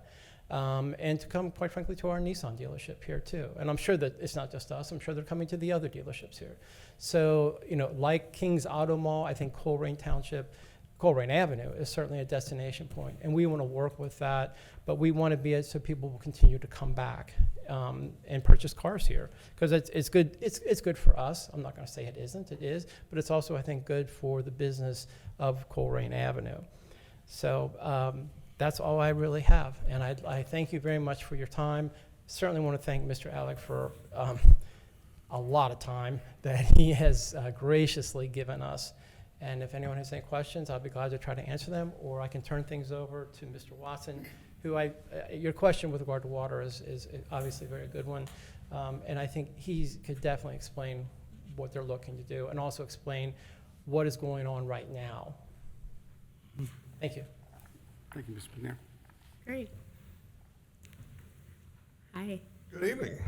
and to come, quite frankly, to our Nissan dealership here too. And I'm sure that it's not just us, I'm sure they're coming to the other dealerships here. So, like King's Auto Mall, I think Colerain Township, Colerain Avenue is certainly a destination point, and we want to work with that, but we want to be it so people will continue to come back and purchase cars here, because it's good. It's good for us. I'm not going to say it isn't. It is, but it's also, I think, good for the business of Colerain Avenue. So that's all I really have, and I thank you very much for your time. Certainly want to thank Mr. Alec for a lot of time that he has graciously given us. And if anyone has any questions, I'll be glad to try to answer them, or I can turn things over to Mr. Watson, who your question with regard to water is obviously a very good one. And I think he could definitely explain what they're looking to do, and also explain what is going on right now. Thank you. Thank you, Mr. McNair. Great. Hi. Good evening.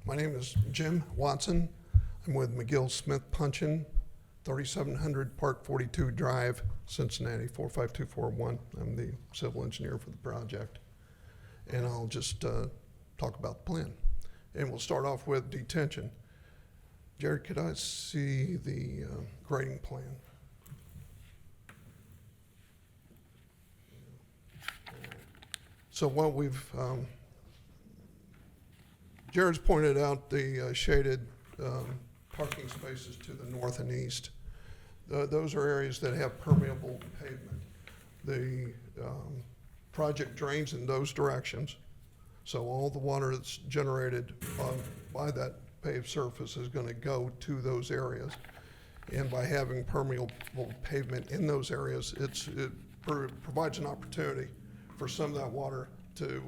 My name is Jim Watson. I'm with McGill Smith Punchin, 3700 Park 42 Drive, Cincinnati, 45241. I'm the civil engineer for the project. And I'll just talk about the plan. And we'll start off with detention. Jared, could I see the grading plan? So what we've, Jared's pointed out the shaded parking spaces to the north and east. Those are areas that have permeable pavement. The project drains in those directions, so all the water that's generated by that paved surface is going to go to those areas. And by having permeable pavement in those areas, it provides an opportunity for some of that water to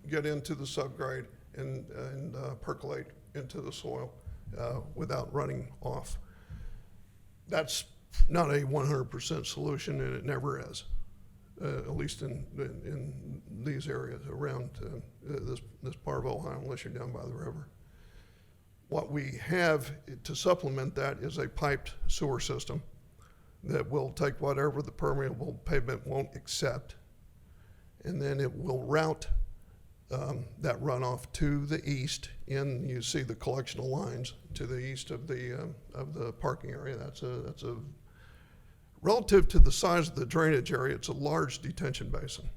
get into the subgrade and percolate into the soil without running off. That's not a 100% solution, and it never is, at least in these areas around this part of Ohio, unless you're down by the river. What we have to supplement that is a piped sewer system that will take whatever the permeable pavement won't accept, and then it will route that runoff to the east. You see the collection of lines to the east of the parking area. That's a relative to the size of the drainage area. It's a large detention basin.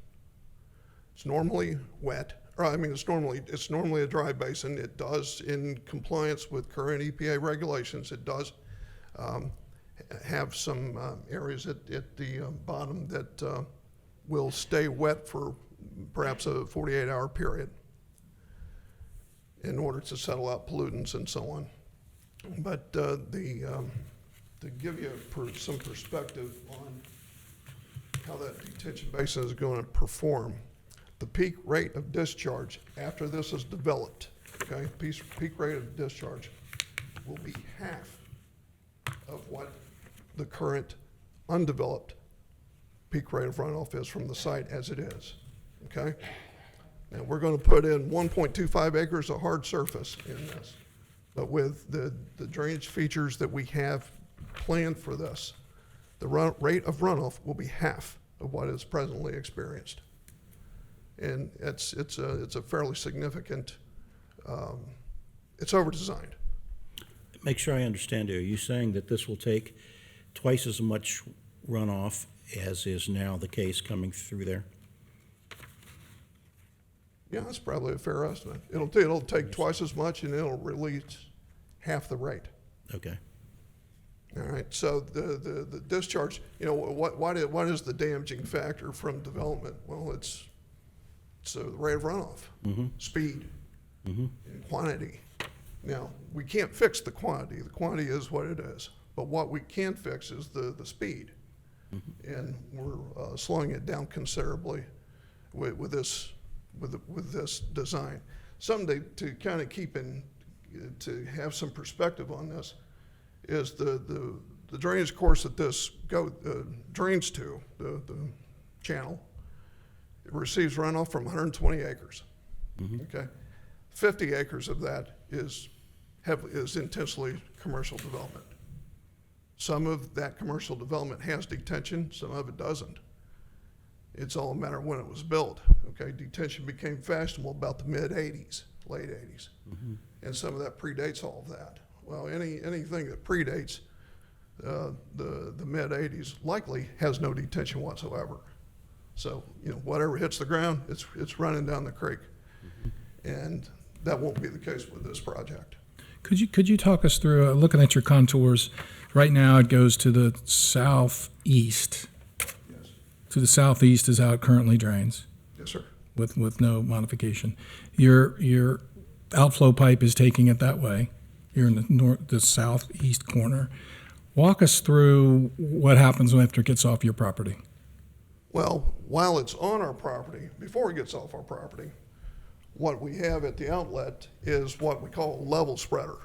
It's normally wet, or I mean, it's normally a dry basin. It does, in compliance with current EPA regulations, it does have some areas at the bottom that will stay wet for perhaps a 48-hour period in order to settle out pollutants and so on. But to give you some perspective on how that detention basin is going to perform, the peak rate of discharge after this is developed, okay, peak rate of discharge will be half of what the current undeveloped peak rate of runoff is from the site as it is. Okay? Now we're going to put in 1.25 acres of hard surface in this, but with the drainage features that we have planned for this, the rate of runoff will be half of what is presently experienced. And it's a fairly significant, it's over-designed. Make sure I understand. Are you saying that this will take twice as much runoff as is now the case coming through there? Yeah, that's probably a fair estimate. It'll take twice as much and it'll release half the rate. Okay. All right, so the discharge, you know, what is the damaging factor from development? Well, it's the rate of runoff, speed, and quantity. Now, we can't fix the quantity. The quantity is what it is. But what we can fix is the speed. And we're slowing it down considerably with this design. Something to kind of to have some perspective on this is the drainage course that this drains to, the channel, it receives runoff from 120 acres. Okay, 50 acres of that is intensely commercial development. Some of that commercial development has detention, some of it doesn't. It's all a matter of when it was built. Okay, detention became fashionable about the mid-'80s, late '80s, and some of that predates all of that. Well, anything that predates the mid-'80s likely has no detention whatsoever. So, you know, whatever hits the ground, it's running down the creek, and that won't be the case with this project. Could you talk us through, looking at your contours, right now it goes to the southeast. Yes. To the southeast is how it currently drains, Yes, sir. with no modification. Your outflow pipe is taking it that way. You're in the southeast corner. Walk us through what happens after it gets off your property. Well, while it's on our property, before it gets off our property, what we have at the outlet is what we call a level spreader.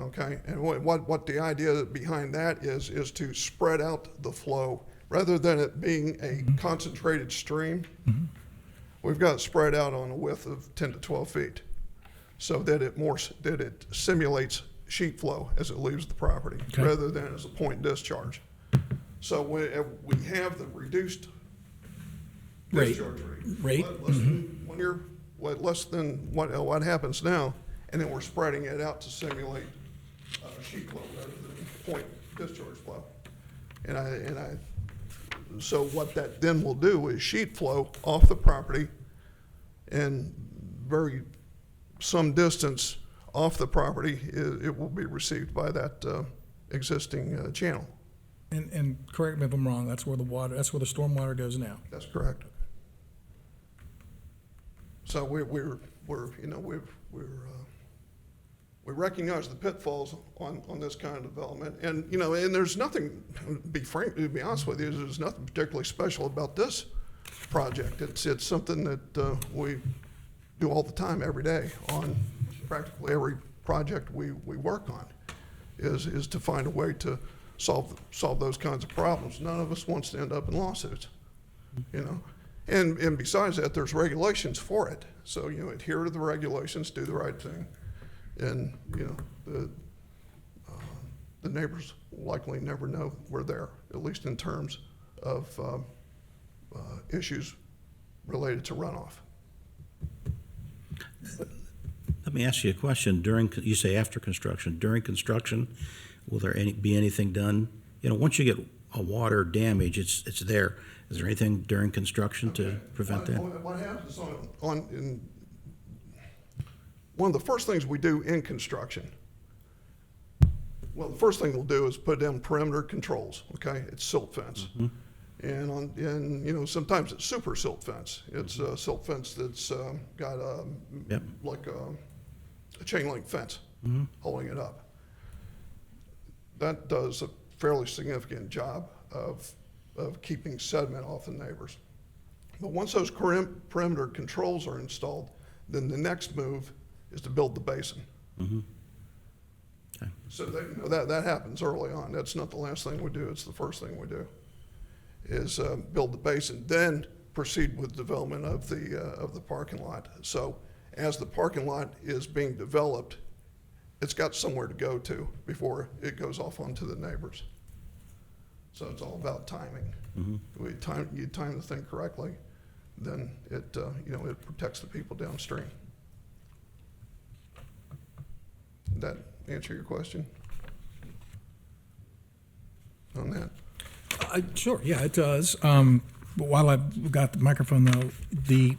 Okay, and what the idea behind that is to spread out the flow rather than it being a concentrated stream. We've got it spread out on a width of 10 to 12 feet, so that it simulates sheet flow as it leaves the property, Okay. rather than as a point discharge. So we have the reduced Rate. discharge Rate. less than what happens now, and then we're spreading it out to simulate sheet flow rather than point discharge flow. So what that then will do is sheet flow off the property and some distance off the property, it will be received by that existing channel. And correct me if I'm wrong, that's where the storm water goes now. That's correct. So we recognize the pitfalls on this kind of development, and there's nothing. To be honest with you, there's nothing particularly special about this project. It's something that we do all the time, every day, on practically every project we work on. Is to find a way to solve those kinds of problems. None of us wants to end up in lawsuits, And besides that, there's regulations for it. So, adhere to the regulations, do the right thing. And, the neighbors will likely never know we're there, at least in terms of issues related to runoff. Let me ask you a question. You say after construction, during construction, will there be anything done? Once you get a water damage, it's there. Is there anything during construction to prevent that? What happens one of the first things we do in construction, the first thing we'll do is put in perimeter controls, okay? It's silt fence. And sometimes it's super silt fence. It's a silt fence that's got like a chain link fence holding it up. That does a fairly significant job of keeping sediment off the neighbors. But once those perimeter controls are installed, then the next move is to build the basin. Okay. So that happens early on. That's not the last thing we do. It's the first thing we do is build the basin, then proceed with development of the parking lot. So as the parking lot is being developed, it's got somewhere to go to before it goes off onto the neighbors. So it's all about timing. You time the thing correctly, then it protects the people downstream. Did that answer your question on that? Sure, yeah, it does. But while I've got the microphone though, the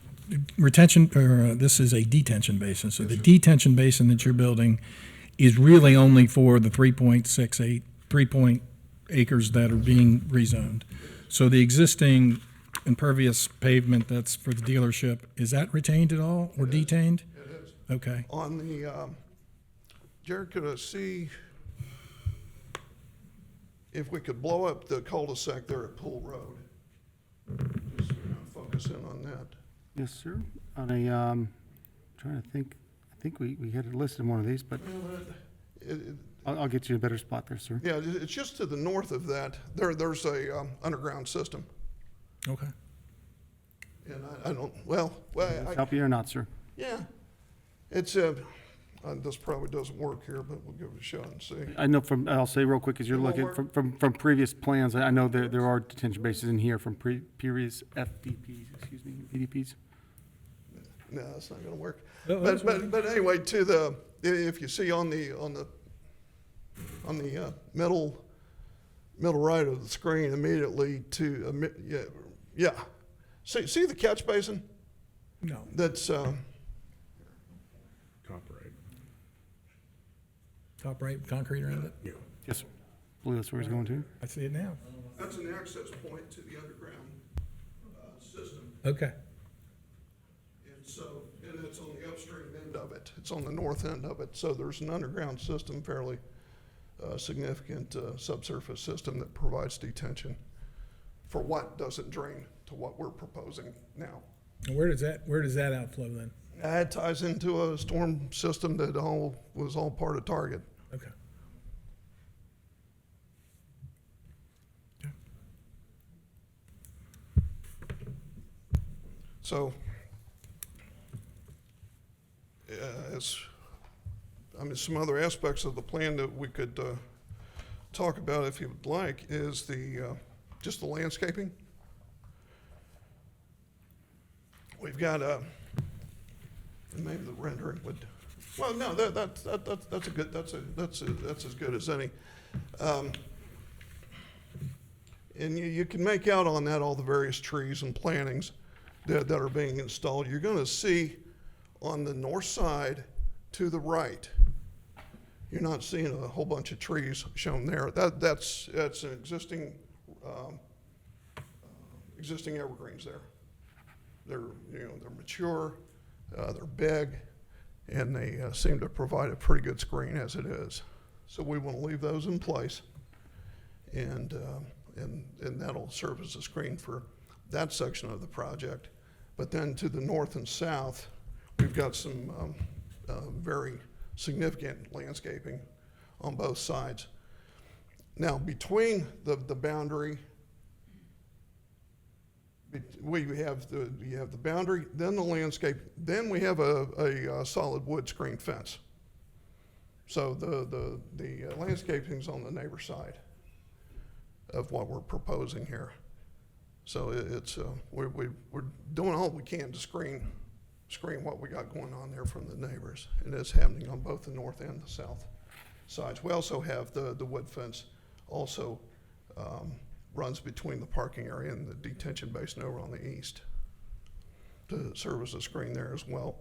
retention, or this is a detention basin. So the detention basin that you're building is really only for the 3 acres that are being rezoned. So the existing impervious pavement that's for the dealership, is that retained at all or detained? It is. Okay. On the, Jared, could I see if we could blow up the cul-de-sac there at Pool Road? Just focus in on that. Yes, sir. On a, trying to think, I think we had it listed in one of these, but I'll get you a better spot there, sir. Yeah, it's just to the north of that. There's a underground system. Okay. And I don't, Help you or not, sir? yeah. It's, this probably doesn't work here, but we'll give it a shot and see. I know I'll say real quick, as you're It won't looking, work? from previous plans, I know there are detention bases in here from previous PDPs. No, it's not gonna work. Oh, that's But anyway, if you see on the middle right of the screen, immediately yeah. See the catch basin? No. That's, Top right. Top right, concrete around it? Yeah. Yes, sir. I believe that's where he's going to. I see it now. that's an access point to the underground system. Okay. And it's on the upstream end of it. It's on the north end of it. So there's an underground system, fairly significant subsurface system that provides detention for what doesn't drain to what we're proposing now. And where does that outflow then? It ties into a storm system that was all part of Target. Okay. So, some other aspects of the plan that we could talk about, if you would like, is just the landscaping. We've got maybe the rendering would. Well, no, that's as good as any. And you can make out on that all the various trees and plantings that are being installed. You're going to see on the north side to the right, you're not seeing a whole bunch of trees shown there. That's an existing evergreens there. They're mature, they're big, and they seem to provide a pretty good screen as it is. So we want to leave those in place, and that'll serve as a screen for that section of the project. But then to the north and south, we've got some very significant landscaping on both sides. Now, between the boundary, you have the boundary, then the landscape, then we have a solid wood screen fence. So the landscaping's on the neighbor side of what we're proposing here. So it's we're doing all we can to screen what we got going on there from the neighbors, and it's happening on both the north and the south sides. We also have the wood fence also runs between the parking area and the detention basin over on the east to serve as a screen there as well.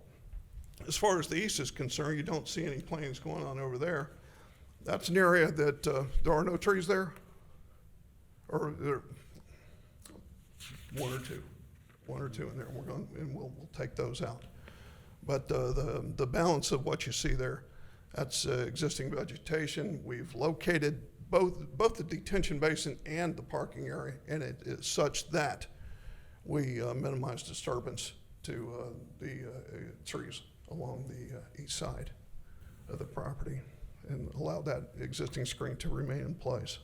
As far as the east is concerned, you don't see any plantings going on over there. That's an area that there are no trees there, or there one or two in there. We'll take those out. But the balance of what you see there, that's existing vegetation. We've located both the detention basin and the parking area, and it is such that we minimize disturbance to the trees along the east side of the property and allow that existing screen to remain in place.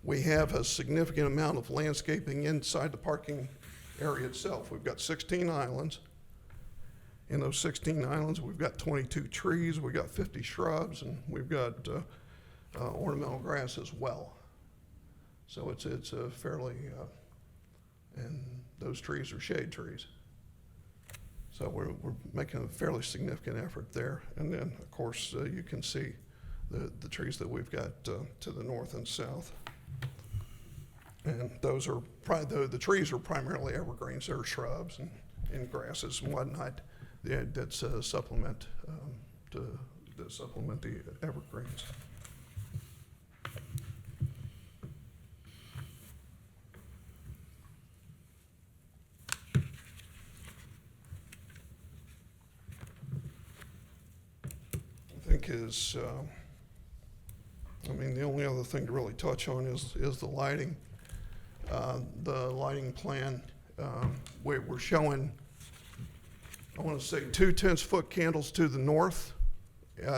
We have a significant amount of landscaping inside the parking area itself. We've got 16 islands. In those 16 islands, we've got 22 trees, we've got 50 shrubs, and we've got ornamental grass as well. So it's a fairly, and those trees are shade trees. So we're making a fairly significant effort there. And then, of course, you can see the trees that we've got to the north and south. And those are, the trees are primarily evergreens, they're shrubs and grasses and whatnot that's supplement, to supplement the evergreens. I think the only other thing to really touch on is the lighting. The lighting plan, we're showing, I want to say 2 10-foot candles to the north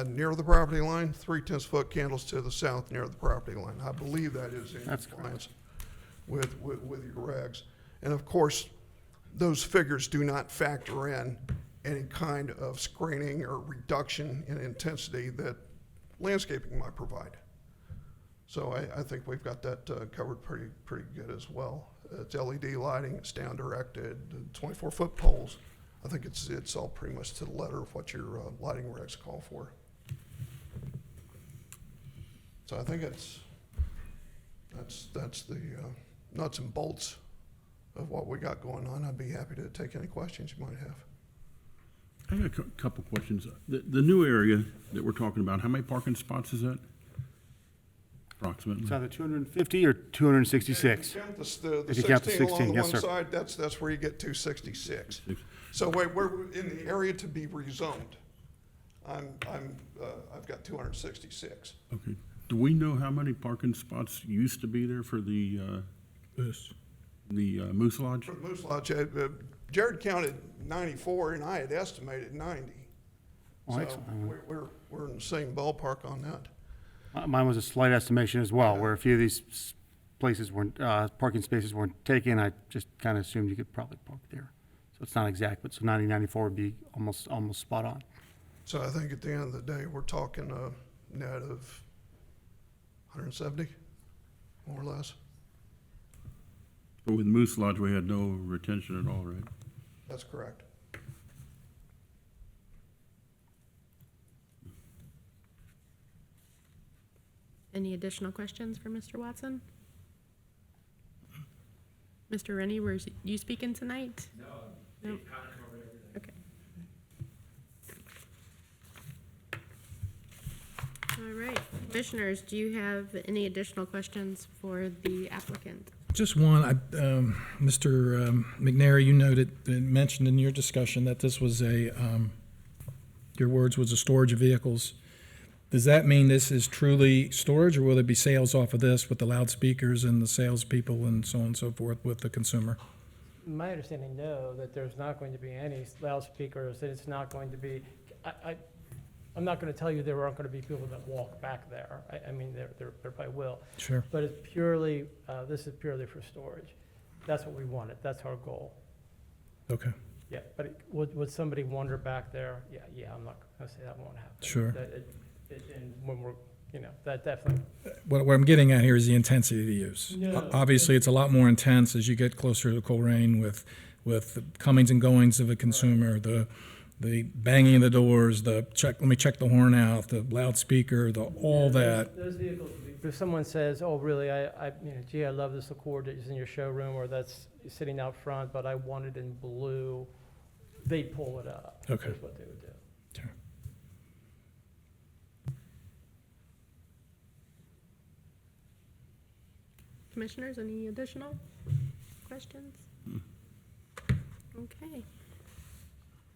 near the property line, 3 10-foot candles to the south near the property line. I believe that is in That's compliance with your regs. And of course, those figures do not factor in any kind of screening or reduction in intensity that landscaping might provide. So I think we've got that covered pretty good as well. It's LED lighting, it's down directed, 24-foot poles. I think it's all pretty much to the letter of what your lighting regs call for. So I think that's the nuts and bolts of what we got going on. I'd be happy to take any questions you might have. I have a couple questions. The new area that we're talking about, how many parking spots is that? Approximately. It's either 250 or 266. If you count the If you count the 16 along 16, the yes, one sir. side, that's where you get 266. So we're in the area to be rezoned. I've got 266. Okay. Do we know how many parking spots used to be there for the Moose Lodge? For the Moose Lodge, Jared counted 94 and I had estimated 90. Well, So excellent. we're in the same ballpark on that. Mine was a slight estimation as well, where a few of these places weren't, parking spaces weren't taken. I just kind of assumed you could probably park there. So it's not exact, but so 90, 94 would be almost spot on. So I think at the end of the day, we're talking a net of 170, more or less. But with Moose Lodge, we had no retention at all, right? That's correct. Any additional questions for Mr. Watson? Mr. Rennie, were you speaking tonight? No. Okay. All right, commissioners, do you have any additional questions for the applicant? Just one, Mr. McNary, you mentioned in your discussion that this was your words was a storage of vehicles. Does that mean this is truly storage, or will there be sales off of this with the loudspeakers and the salespeople and so on and so forth with the consumer? My understanding, no, that there's not going to be any loudspeakers, that it's not going to be, I'm not going to tell you there aren't going to be people that walk back there. I mean, there probably will. Sure. But it's purely, this is purely for storage. That's what we wanted. That's our goal. Okay, Yeah, but would somebody wander back there? Yeah, I'm not going to say that won't happen. Sure. And when we're, that definitely, what I'm getting at here is the intensity of the use. No. Obviously, it's a lot more intense as you get closer to Colerain with the comings and goings of a consumer, the banging of the doors, let me check the horn out, the loudspeaker, all that. Those vehicles, if someone says, oh, really, gee, I love this Accord that's in your showroom, or that's sitting out front, but I want it in blue, they'd pull it up. Okay. That's what they would do. Sure. Commissioners, any additional questions? Okay.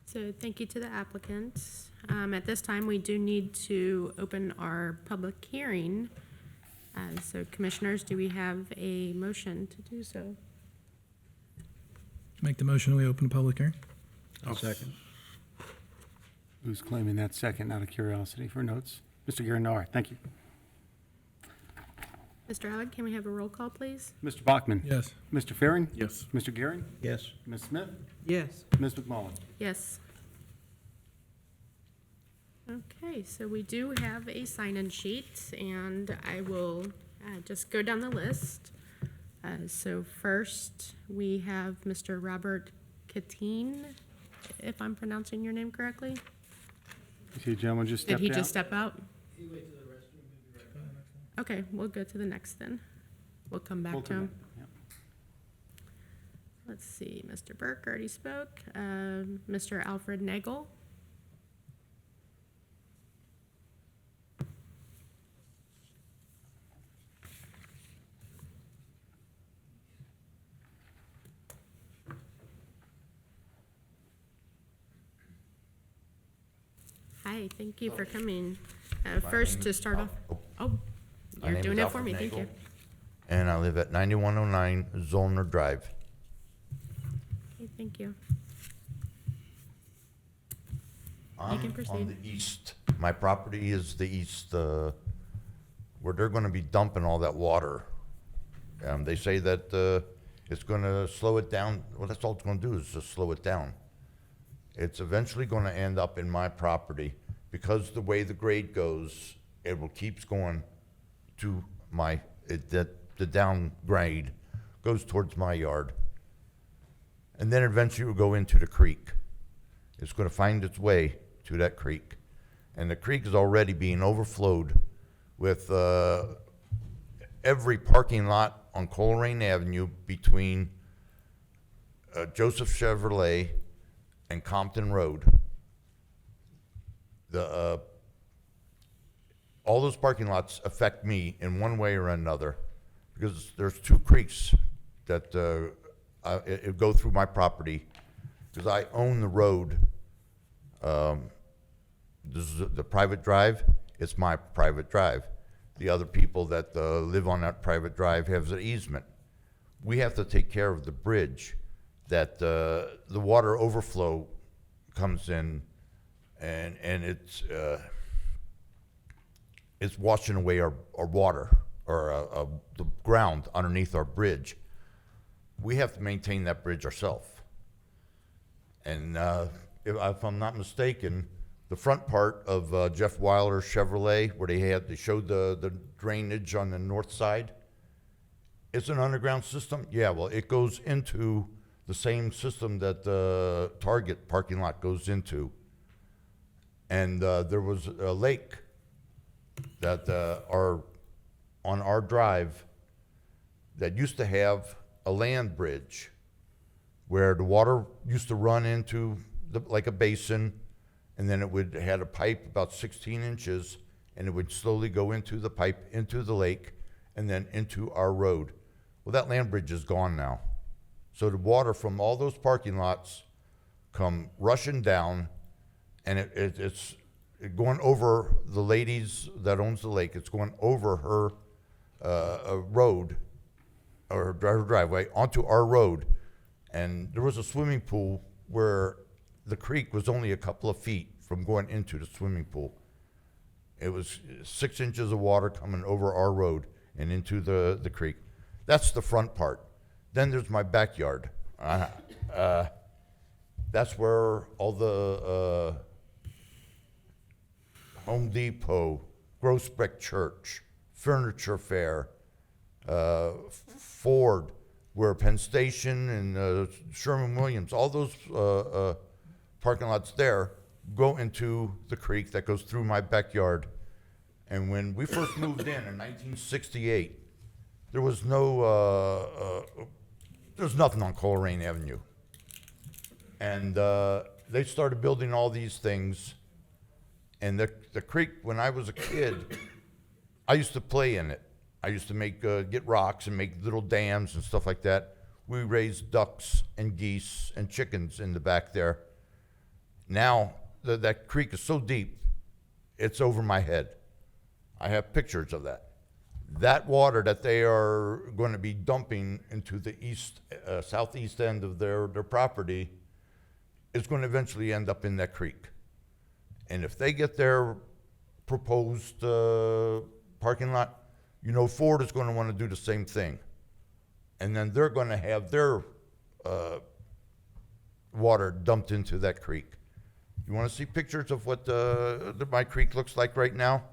So thank you to the applicant. At this time, we do need to open our public hearing. So commissioners, do we have a motion to do so? Make the motion, we open the public hearing? I'll second. Who's claiming that second out of curiosity for notes? Mr. Garinoir, thank you. Mr. Allen, can we have a roll call, please? Mr. Bachman? Yes. Mr. Ferring? Yes. Mr. Gehring? Yes. Ms. Smith? Yes. Ms. McMullen? Yes. Okay, so we do have a sign-in sheet, and I will just go down the list. So first, we have Mr. Robert Katine, if I'm pronouncing your name correctly. You see a gentleman just Did stepped he out? just step out? Okay, we'll go to the next then. We'll come back We'll to come him. back, yeah. Let's see, Mr. Burke already spoke. Mr. Alfred Nagel. Hi, thank you for coming. First, to start off, oh, My you're name doing is it for me, Alfred thank you. Nagel, And I live at 9109 Zollner Drive. Okay, thank you. I'm can proceed. on the east. My property is the east, where they're gonna be dumping all that water. They say that, it's gonna slow it down. Well, that's all it's gonna do is just slow it down. It's eventually gonna end up in my property because the way the grade goes, it will keeps going to my, the downgrade goes towards my yard. And then eventually it will go into the creek. It's gonna find its way to that creek. And the creek is already being overflowed with, every parking lot on Colerain Avenue between, Joseph Chevrolet and Compton Road. All those parking lots affect me in one way or another because there's two creeks that it go through my property because I own the road. This is the private drive. It's my private drive. The other people that live on that private drive have an easement. We have to take care of the bridge that the water overflow comes in, and it's washing away our water or the ground underneath our bridge. We have to maintain that bridge ourselves. And if I'm not mistaken, the front part of Jeff Wyler Chevrolet, where they showed the drainage on the north side, it's an underground system. Yeah, well, it goes into the same system that the Target parking lot goes into. And there was a lake that on our drive that used to have a land bridge where the water used to run into like a basin, and then it had a pipe about 16 inches, and it would slowly go into the pipe, into the lake, and then into our road. Well, that land bridge is gone now. So the water from all those parking lots come rushing down, and it's going over the ladies that owns the lake. It's going over her road, or her driveway, onto our road. And there was a swimming pool where the creek was only a couple of feet from going into the swimming pool. It was 6 inches of water coming over our road and into the creek. That's the front part. Then there's my backyard. That's where all the Home Depot, Groesbeck Church, Furniture Fair, Ford, where Penn Station and Sherwin-Williams, all those parking lots there go into the creek that goes through my backyard. And when we first moved in 1968, there was there's nothing on Colerain Avenue. And they started building all these things. And the creek, when I was a kid, I used to play in it. I used to get rocks and make little dams and stuff like that. We raised ducks and geese and chickens in the back there. Now, that creek is so deep, it's over my head. I have pictures of that. That water that they are going to be dumping into the southeast end of their property is going to eventually end up in that creek. And if they get their proposed parking lot, Ford is going to want to do the same thing. And then they're going to have their water dumped into that creek. You want to see pictures of what my creek looks like right now?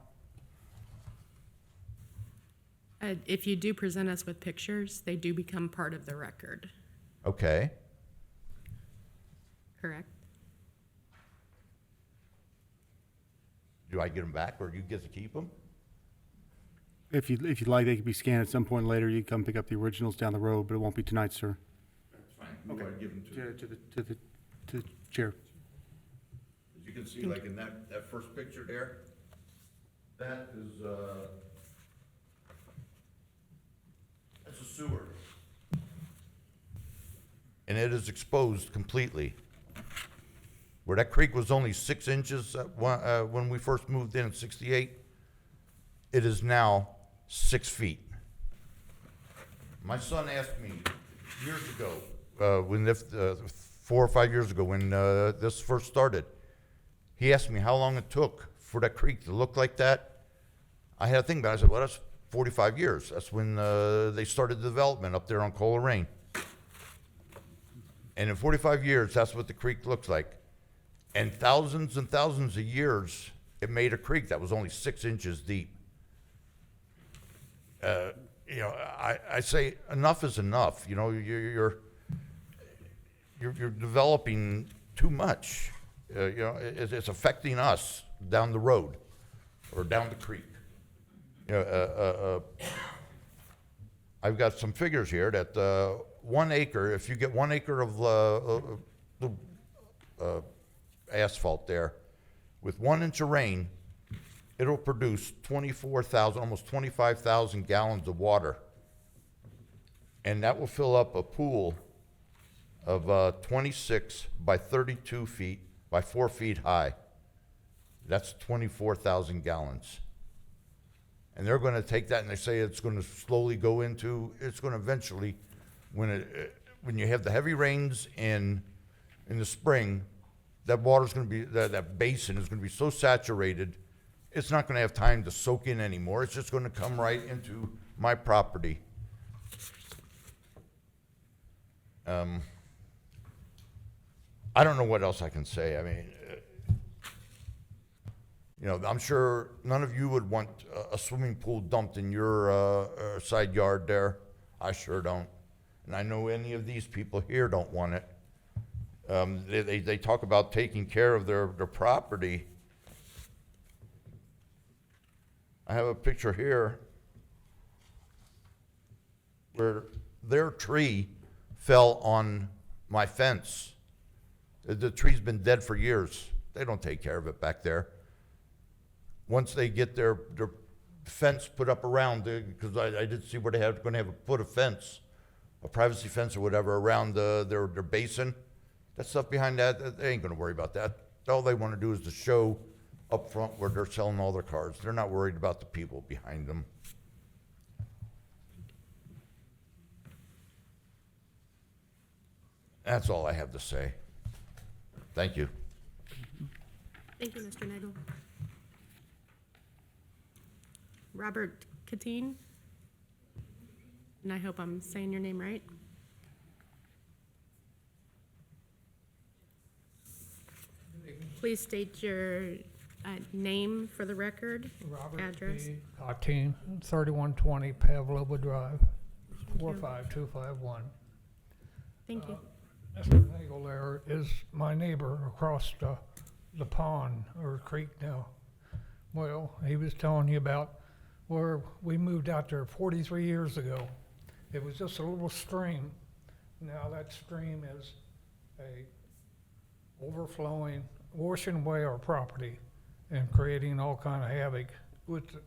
If you do present us with pictures, they do become part of the record, Okay. correct? Do I get them back, or do you get to keep them? If you'd like, they could be scanned at some point later. You can come pick up the originals down the road, but it won't be tonight, sir. That's fine. You wanna give them To the chair. As you can see, like in that first picture there, that is, that's a sewer. And it is exposed completely. Where that creek was only 6 inches when we first moved in 68, it is now 6 feet. My son asked me years ago, when 4 or 5 years ago when this first started, he asked me how long it took for that creek to look like that. I had to think about it. I said, well, that's 45 years. That's when they started the development up there on Colerain. And in 45 years, that's what the creek looks like. And thousands of years, it made a creek that was only 6 inches deep. You know, I say enough is enough. You know, you're developing too much. You know, it's affecting us down the road or down the creek. You know, I've got some figures here that 1 acre, if you get 1 acre of asphalt there, with 1 inch of rain, it'll produce 24,000, almost 25,000 gallons of water. And that will fill up a pool of 26 by 32 feet by 4 feet high. That's 24,000 gallons. And they're going to take that and they say it's going to slowly go into, it's going to eventually, when you have the heavy rains in the spring, that water's going to be, that basin is going to be so saturated, it's not going to have time to soak in anymore. It's just going to come right into my property. I don't know what else I can say. I mean, you know, I'm sure none of you would want a swimming pool dumped in your side yard there. I sure don't. And I know any of these people here don't want it. They talk about taking care of their property. I have a picture here where their tree fell on my fence. The tree's been dead for years. They don't take care of it back there. Once they get their fence put up around, because I did see where they have going to put a fence, a privacy fence or whatever around their basin. That stuff behind that, they ain't going to worry about that. All they want to do is to show up front where they're selling all their cars. They're not worried about the people behind them. That's all I have to say. Thank you. Thank you, Mr. Nagel. Robert Katine, and I hope I'm saying your name right. Please state your name for the record, address. Robert B. Katine, 3120 Pavlova Drive, 45251. Thank you. Mr. Nagel there is my neighbor across the pond or creek now. Well, he was telling you about where we moved out there 43 years ago. It was just a little stream. Now that stream is a overflowing, washing away our property and creating all kind of havoc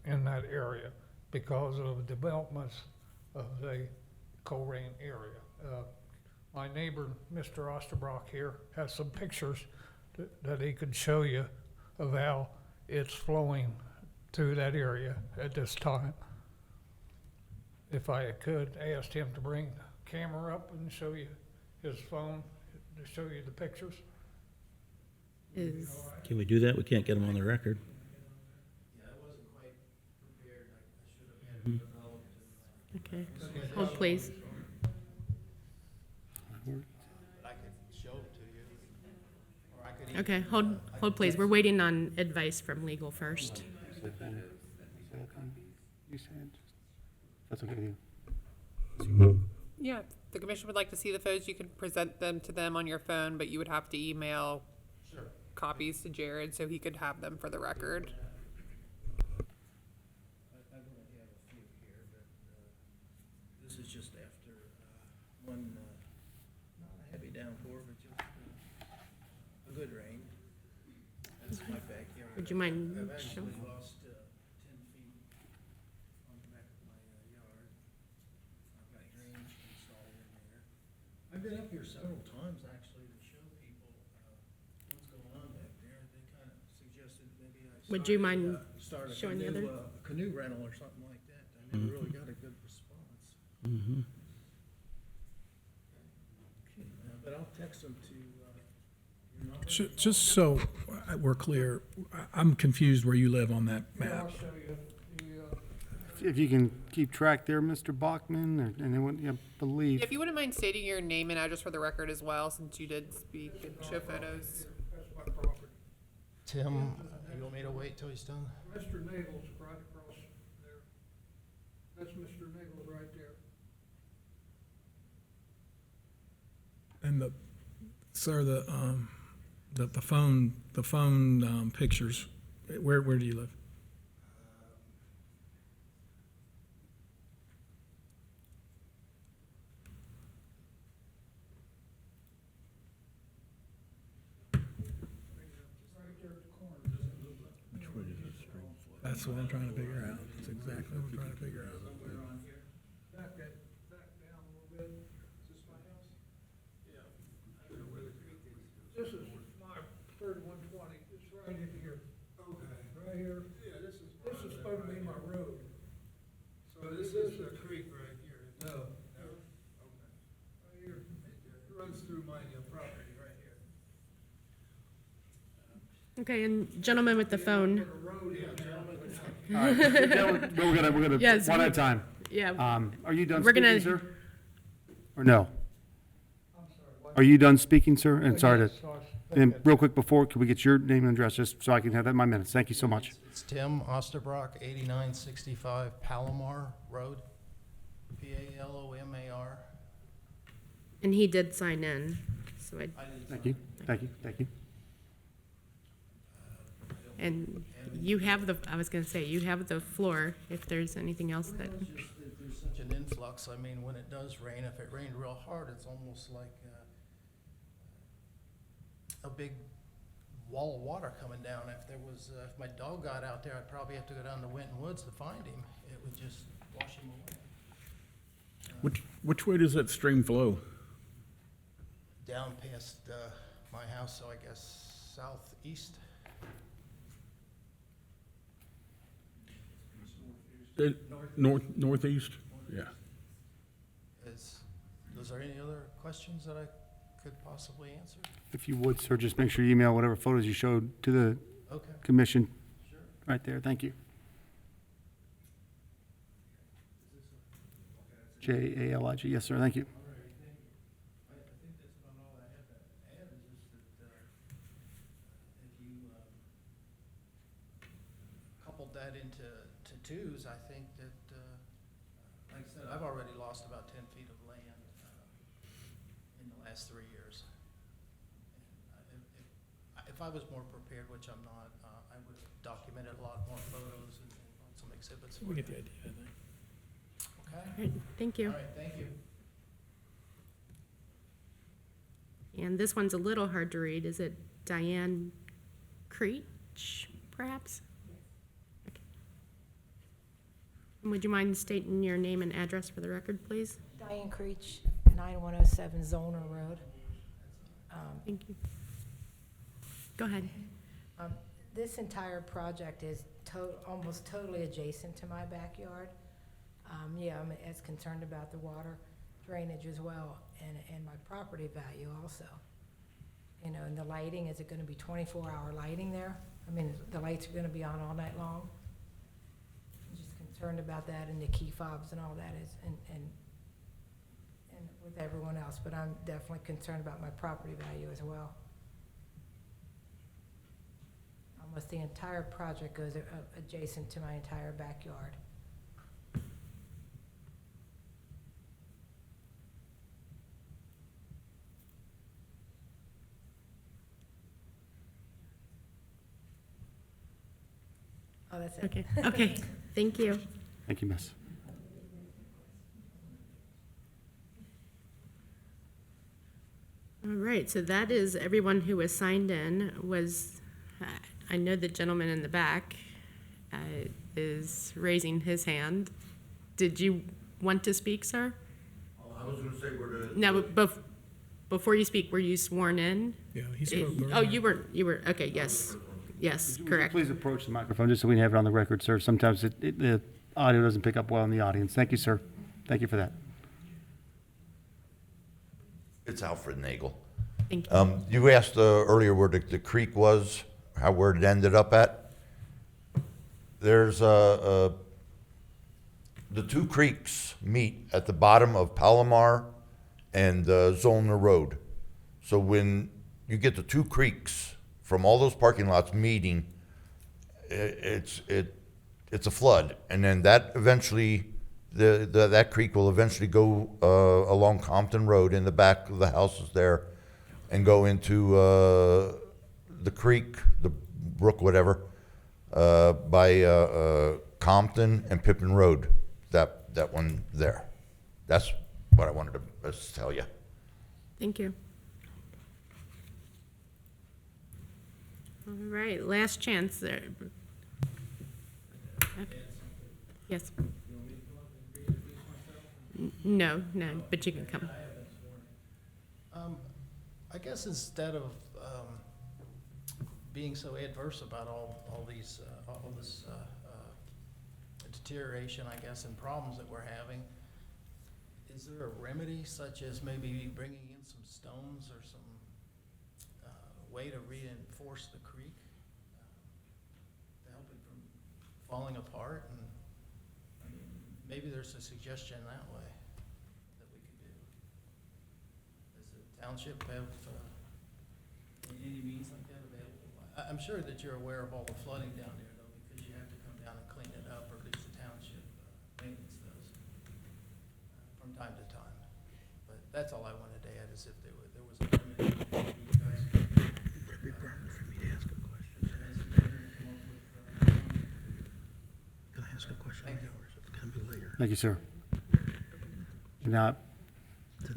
in that area because of developments of the Colerain area. My neighbor, Mr. Osterbrock here, has some pictures that he could show you of how it's flowing through that area at this time. If I could ask him to bring the camera up and show you his phone to show you the pictures. Can we do that? We can't get them on the record. Okay, hold please. Okay, hold please. We're waiting on advice from legal first. You said, that's okay with you. Yeah, if the commission would like to see the photos, you can present them to them on your phone, but you would have to email copies to Jared so he could have them for the record. I only have a few here, but this is just after one. I heavy downpour, but just a good rain. That's my backyard. Would you mind I've actually showing? lost 10 feet on the back of my yard. I've got drains installed in there. I've been up here several times actually to show people what's going on back there. They kind of suggested maybe I Would you mind start a showing the canoe, other? canoe rental or something like that. I never really got a good response. But I'll text them to your number. Just so we're clear, I'm confused where you live on that Yeah, map. I'll show you. If you can keep track there, Mr. Bachman, or anyone, I believe. If you wouldn't mind stating your name and address for the record as well, since you did speak and show photos. That's my property. Tim, you want me to wait till he's done? Mr. Nagel's right across there. That's Mr. Nagel right there. And sir, the phone pictures, where do you live? That's what I'm trying to figure out. That's exactly what I'm trying to figure out. Back down a little bit. Is this my house? Yeah. I don't know where the creek is. This is my 3120. It's right in here. Okay. Right here. Yeah, this is supposed to be my road. So this is the creek right here? No. No? Okay. Right here. It runs through my property right here. Okay, and gentleman with the phone. The road is there. All right. We're gonna, Yes, one we- at a time. Yeah, Are you done We're speaking, gonna- sir? Or no? I'm sorry, what? Are you done speaking, sir? And sorry Yes, to, sorry. and real quick before, can we get your name and address, just so I can have that in my minutes? Thank you so much. It's Tim Osterbrock, 8965 Palomar Road, Palomar. and he did sign in, so I, I didn't Thank you, thank you, thank you. and you have the, I was gonna say, you have the floor if there's anything else that, It's just that there's such an influx. I mean, when it does rain, if it rained real hard, it's almost like a big wall of water coming down. If there was, if my dog got out there, I'd probably have to go down to Winton Woods to find him. It would just wash him away. Which way does that stream flow? Down past my house, so I guess southeast. Northeast? Yeah. Was there any other questions that I could possibly answer? If you would, sir, just make sure you email whatever photos you showed to the Okay, commission sure. right there. Thank you. Jallig, yes, sir, thank you. All right, thank you. I think that's about all I have to add, is just that, if you, coupled that into twos, I think that, like I said, I've already lost about 10 feet of land, in the last 3 years. And if I was more prepared, which I'm not, I would have documented a lot more photos and some exhibits. We get the idea, I think. all Okay, right, thank you. all right, thank you. And this one's a little hard to read. Is it Diane Creech, perhaps? Okay. And would you mind stating your name and address for the record, please? Diane Creech, 9107 Zoner Road. Thank you. Go ahead. This entire project is almost totally adjacent to my backyard. Yeah, I'm as concerned about the water drainage as well, and my property value also. You know, and the lighting, is it gonna be 24-hour lighting there? I mean, the lights are gonna be on all night long? I'm just concerned about that, and the key fobs and all that is, and with everyone else, but I'm definitely concerned about my property value as well. Almost the entire project goes adjacent to my entire backyard. Oh, that's it. Okay, okay, thank you. Thank you, miss. right, so that is everyone who was signed in. I know the gentleman in the back is raising his hand. Did you want to speak, sir? I was gonna say we're the. No, before you speak, were you sworn in? Yeah, he spoke. Oh, you were, okay, yes. Yes, Would you correct. Please approach the microphone just so we can have it on the record, sir. Sometimes the audio doesn't pick up well in the audience. Thank you, sir. Thank you for that. It's Alfred Nagel. Thank you. You asked earlier where the creek was, where it ended up at. There's the two creeks meet at the bottom of Palomar and Zollner Road. So when you get the two creeks from all those parking lots meeting, it's a flood, and then that eventually that creek will eventually go along Compton Road in the back of the houses there, and go into the creek, the brook, whatever, by Compton and Pippin Road. That one there. That's what I wanted to tell you. Thank you. All right, last chance there. Yes. No, but you can come. I guess instead of being so adverse about all this deterioration, I guess, and problems that we're having, is there a remedy such as maybe bringing in some stones or some way to reinforce the creek to help it from falling apart? And I mean, maybe there's a suggestion that way that we could do. Does the township have any means like that available? I'm sure that you're aware of all the flooding down there, though, because you have to come down and clean it up, or at least the township maintenance does from time to time. But that's all I wanted to add, is if there was a remedy for you guys. Can I ask a question? Thank you. It's gonna be later. Thank you, sir. Now, To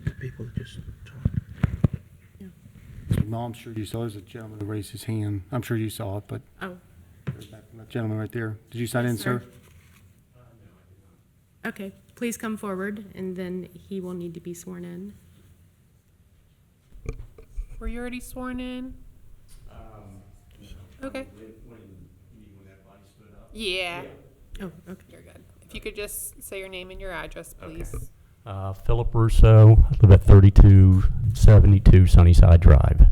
the people that just talked. no, I'm sure you saw, there's a gentleman who raised his hand. I'm sure you saw it, but Oh, that gentleman right there. Did you sign in, Yes, sir. sir? okay, please come forward, and then he will need to be sworn in. Were you already sworn in? Okay. Yeah. Oh, okay. You're good. If you could just say your name and your address, please. Philip Russo. I live at 3272 Sunnyside Drive.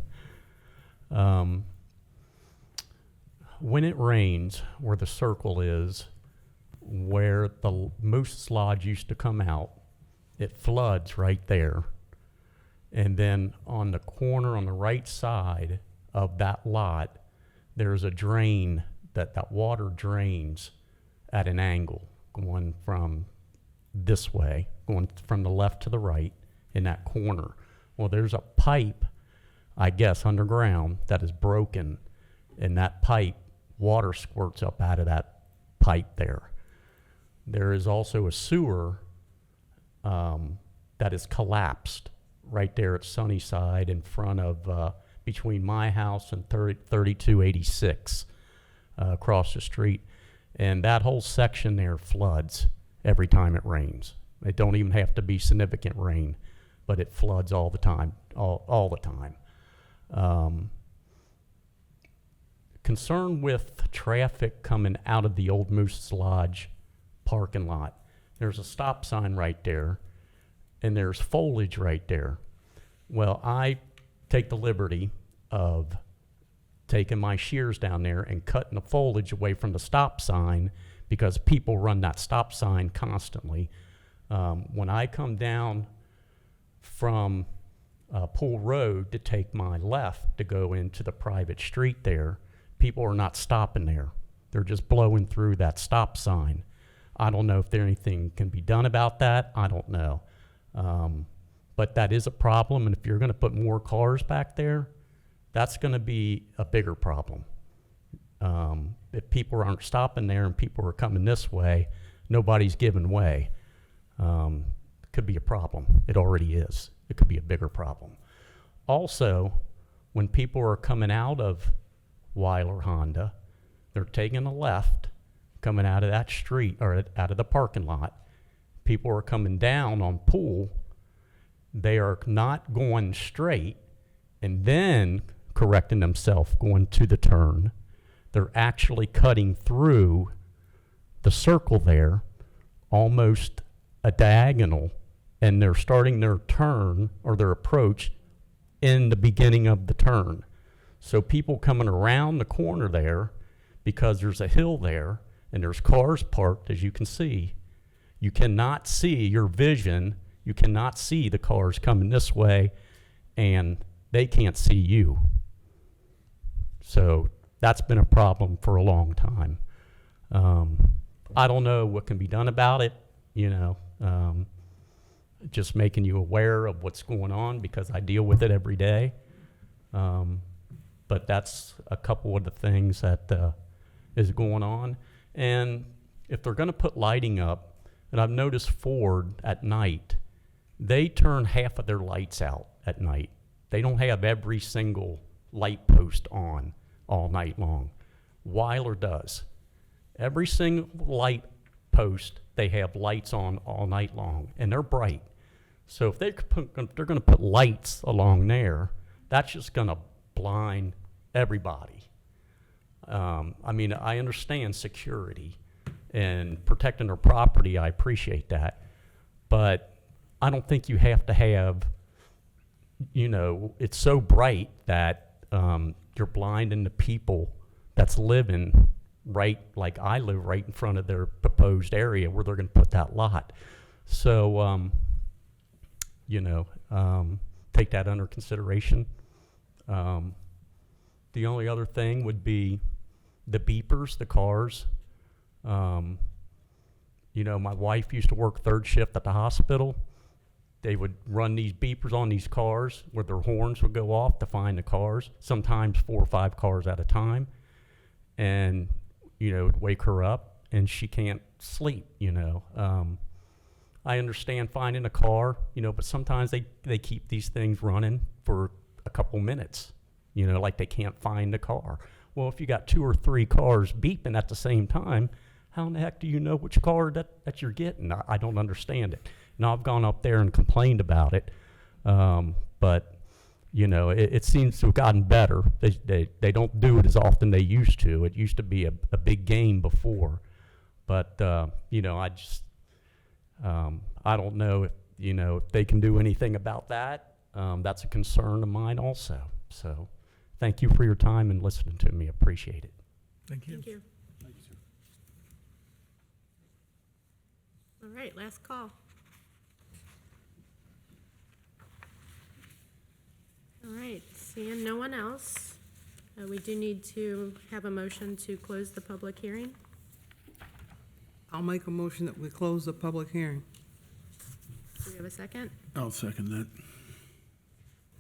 When it rains, where the circle is, where the moose lodge used to come out, it floods right there. And then on the corner on the right side of that lot, there's a drain that water drains at an angle, going from this way, going from the left to the right in that corner. Well, there's a pipe, I guess, underground that is broken, and that pipe, water squirts up out of that pipe there. There is also a sewer that is collapsed right there at Sunnyside in front of, between my house and 3286 across the street. And that whole section there floods every time it rains. It don't even have to be significant rain, but it floods all the time, all the time. Concern with traffic coming out of the old Moose Lodge parking lot. There's a stop sign right there, and there's foliage right there. Well, I take the liberty of taking my shears down there and cutting the foliage away from the stop sign, because people run that stop sign constantly. When I come down from Pool Road to take my left to go into the private street there, people are not stopping there. They're just blowing through that stop sign. I don't know if there anything can be done about that. I don't know. But that is a problem, and if you're going to put more cars back there, that's going to be a bigger problem. If people aren't stopping there and people are coming this way, nobody's giving way. It could be a problem. It already is. It could be a bigger problem. Also, when people are coming out of Wyler Honda, they're taking a left, coming out of that street or out of the parking lot. People are coming down on Pool. They are not going straight and then correcting themselves going to the turn. They're actually cutting through the circle there, almost a diagonal, and they're starting their turn or their approach in the beginning of the turn. So people coming around the corner there, because there's a hill there and there's cars parked, as you can see, you cannot see your vision. You cannot see the cars coming this way, and they can't see you. So that's been a problem for a long time. I don't know what can be done about it, just making you aware of what's going on because I deal with it every day. But that's a couple of the things that is going on. And if they're going to put lighting up, and I've noticed Ford at night, they turn half of their lights out at night. They don't have every single light post on all night long. Wyler does. Every single light post, they have lights on all night long, and they're bright. So if they're going to put lights along there, that's just going to blind everybody. I understand security and protecting their property. I appreciate that. But I don't think you have to have, it's so bright that you're blinding the people that's living right, like I live right in front of their proposed area where they're going to put that lot. So, take that under consideration. The only other thing would be the beepers, the cars. My wife used to work third shift at the hospital. They would run these beepers on these cars where their horns would go off to find the cars, sometimes 4 or 5 cars at a time. And, it'd wake her up and she can't sleep, I understand finding a car, but sometimes they keep these things running for a couple minutes, like they can't find the car. Well, if you got 2 or 3 cars beeping at the same time, how in the heck do you know which car that you're getting? I don't understand it. Now, I've gone up there and complained about it, but, it seems to have gotten better. They don't do it as often they used to. It used to be a big game before. But, I don't know if they can do anything about that. That's a concern of mine also. So thank you for your time and listening to me. Appreciate it. Thank you. Thank you. Thank you, sir. All right, last call. All right, seeing no one else, we do need to have a motion to close the public hearing. I'll make a motion that we close the public hearing. Do we have a second? I'll second that.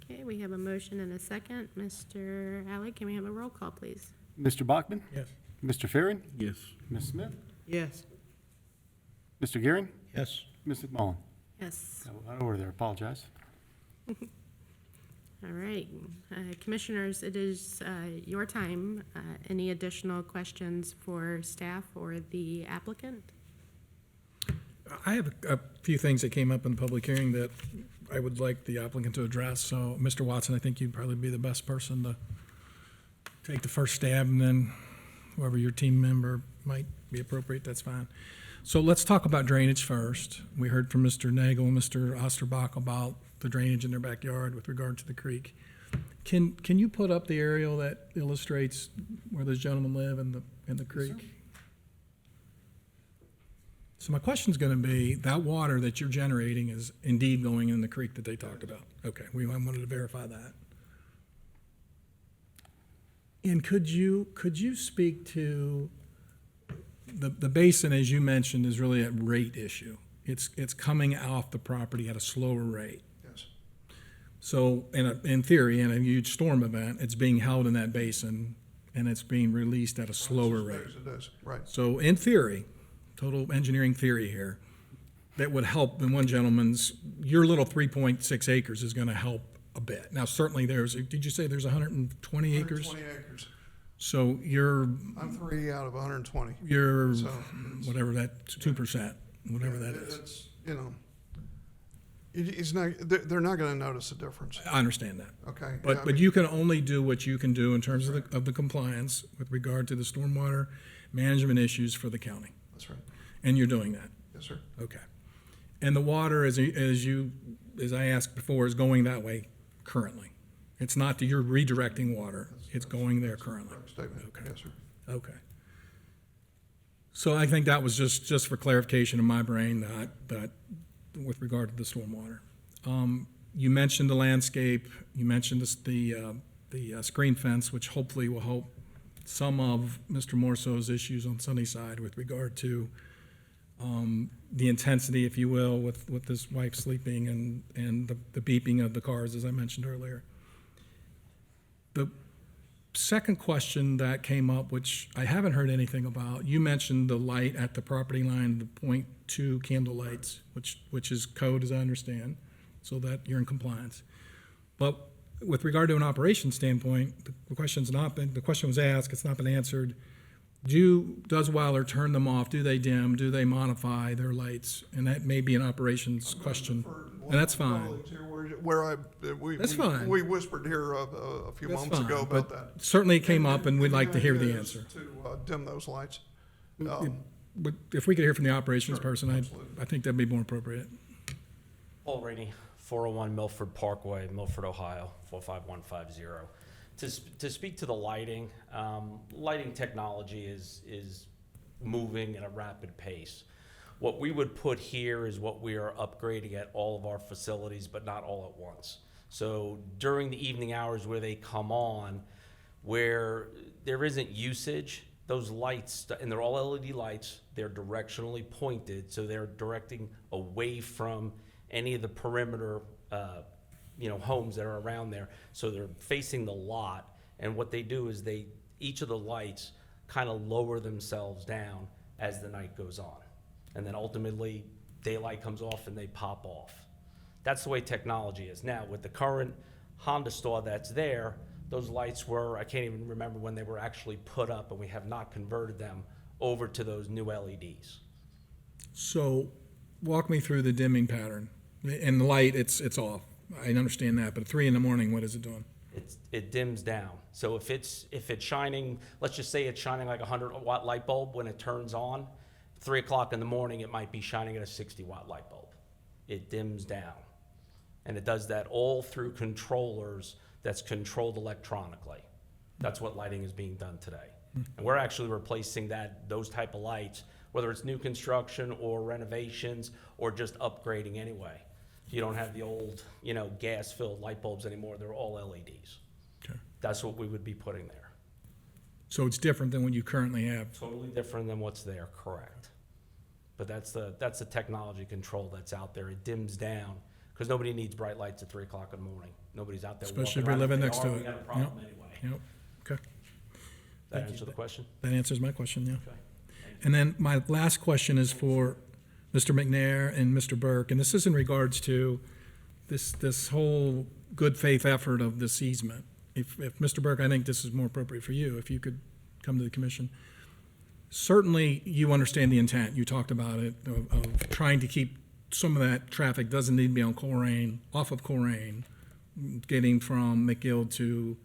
Okay, we have a motion and a second. Mr. Alley, can we have a roll call, please? Mr. Bachman? Yes. Mr. Farron? Yes. Ms. Smith? Yes. Mr. Gearing? Yes. Ms. McMullen? Yes. Out of order there, apologize. All right, commissioners, it is your time. Any additional questions for staff or the applicant? I have a few things that came up in the public hearing that I would like the applicant to address. So, Mr. Watson, I think you'd probably be the best person to take the first stab, and then whoever your team member might be appropriate, that's fine. So let's talk about drainage first. We heard from Mr. Nagel and Mr. Osterbach about the drainage in their backyard with regard to the creek. Can you put up the aerial that illustrates where those gentlemen live in the creek? Yes, So my question's going to be, that water that you're generating is indeed going in the creek that they talked about? Okay, I wanted to verify that. And could you speak to the basin, as you mentioned, is really a rate issue. It's coming off the property at a slower rate. Yes. So in theory, in a huge storm event, it's being held in that basin and it's being released at a slower rate. It is, right. So in theory, total engineering theory here, that would help in one gentleman's, your little 3.6 acres is going to help a a bit. Now, certainly did you say there's 120 acres? 120 acres. So I'm 3 out of 120. you're, So whatever that, 2%, whatever that is. It's, you know, it's not, they're not going to notice a difference. I understand that. Okay. But you can only do what you can do in terms of the compliance with regard to the stormwater management issues for the county. That's right. And you're doing that? Yes, sir. Okay. And the water, as I asked before, is going that way currently? It's not that you're redirecting water, it's going there currently? Correct statement. Okay. Yes, sir. Okay. So I think that was just for clarification in my brain that with regard to the stormwater. You mentioned the landscape, you mentioned the screen fence, which hopefully will help some of Mr. Morso's issues on Sunnyside with regard to the intensity, if you will, with his wife sleeping and the beeping of the cars, as I mentioned earlier. The second question that came up, which I haven't heard anything about, you mentioned the light at the property line, the .2 candle lights, which is code, as I understand, so that you're in compliance. But with regard to an operation standpoint, the question was asked, it's not been answered. Does Wyler turn them off? Do they dim? Do they modify their lights? And that may be an operations question, and that's fine. That's fine. We whispered here a few That's moments fine, ago but about that. certainly it came up, and we'd like to hear the idea is answer. To dim those lights. But if we could hear from the operations person, I think that'd be more appropriate. Paul Rainey, 401 Milford Parkway, Milford, Ohio, 45150. To speak to the lighting, lighting technology is moving at a rapid pace. What we would put here is what we are upgrading at all of our facilities, but not all at once. So during the evening hours where they come on, where there isn't usage, those lights, and they're all LED lights, they're directionally pointed, so they're directing away from any of the perimeter homes that are around there. So they're facing the lot, and what they do is each of the lights kind of lower themselves down as the night goes on. And then ultimately, daylight comes off and they pop off. That's the way technology is. Now, with the current Honda store that's there, those lights I can't even remember when they were actually put up, and we have not converted them over to those new LEDs. So walk me through the dimming pattern. And the light, it's off. I understand that, but at 3 a.m, what is it doing? It dims down. So if it's shining, let's just say it's shining like a 100-watt light bulb when it turns on, 3 o'clock in the morning, it might be shining at a 60-watt light bulb. It dims down. And it does that all through controllers that's controlled electronically. That's what lighting is being done today. And we're actually replacing those type of lights, whether it's new construction or renovations or just upgrading anyway. You don't have the old, gas-filled light bulbs anymore. They're all LEDs. Okay. That's what we would be putting there. So it's different than what you currently have. Totally different than what's there, correct. But that's the technology control that's out there. It dims down because nobody needs bright lights at 3 o'clock in the morning. Nobody's out there Especially if walking you're living around. next to We it. got a problem Yep. anyway. Yep. Okay. That answer the question? That answers my question, yeah. Okay. And then my last question is for Mr. McNair and Mr. Burke, and this is in regards to this whole good faith effort of this easement. If Mr. Burke, I think this is more appropriate for you, if you could come to the commission. Certainly, you understand the intent. You talked about it, of trying to keep some of that traffic doesn't need to be on Colerain, off of Colerain, getting from McGill to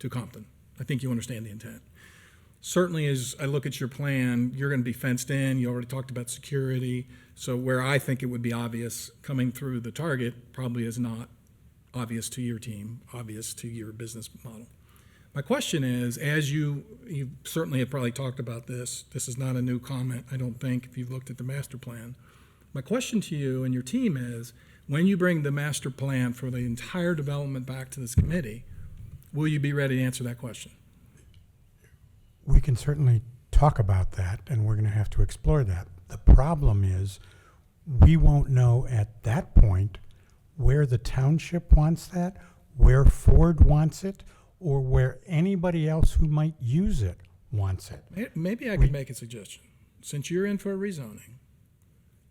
Compton. I think you understand the intent. Certainly, as I look at your plan, you're going to be fenced in. You already talked about security. So where I think it would be obvious coming through the target probably is not obvious to your team, obvious to your business model. My question is, as you certainly have probably talked about this is not a new comment, I don't think, if you've looked at the master plan. My question to you and your team is, when you bring the master plan for the entire development back to this committee, will you be ready to answer that question? We can certainly talk about that, and we're going to have to explore that. The problem is we won't know at that point where the township wants that, where Ford wants it, or where anybody else who might use it wants it. Maybe I could make a suggestion. Since you're in for a rezoning,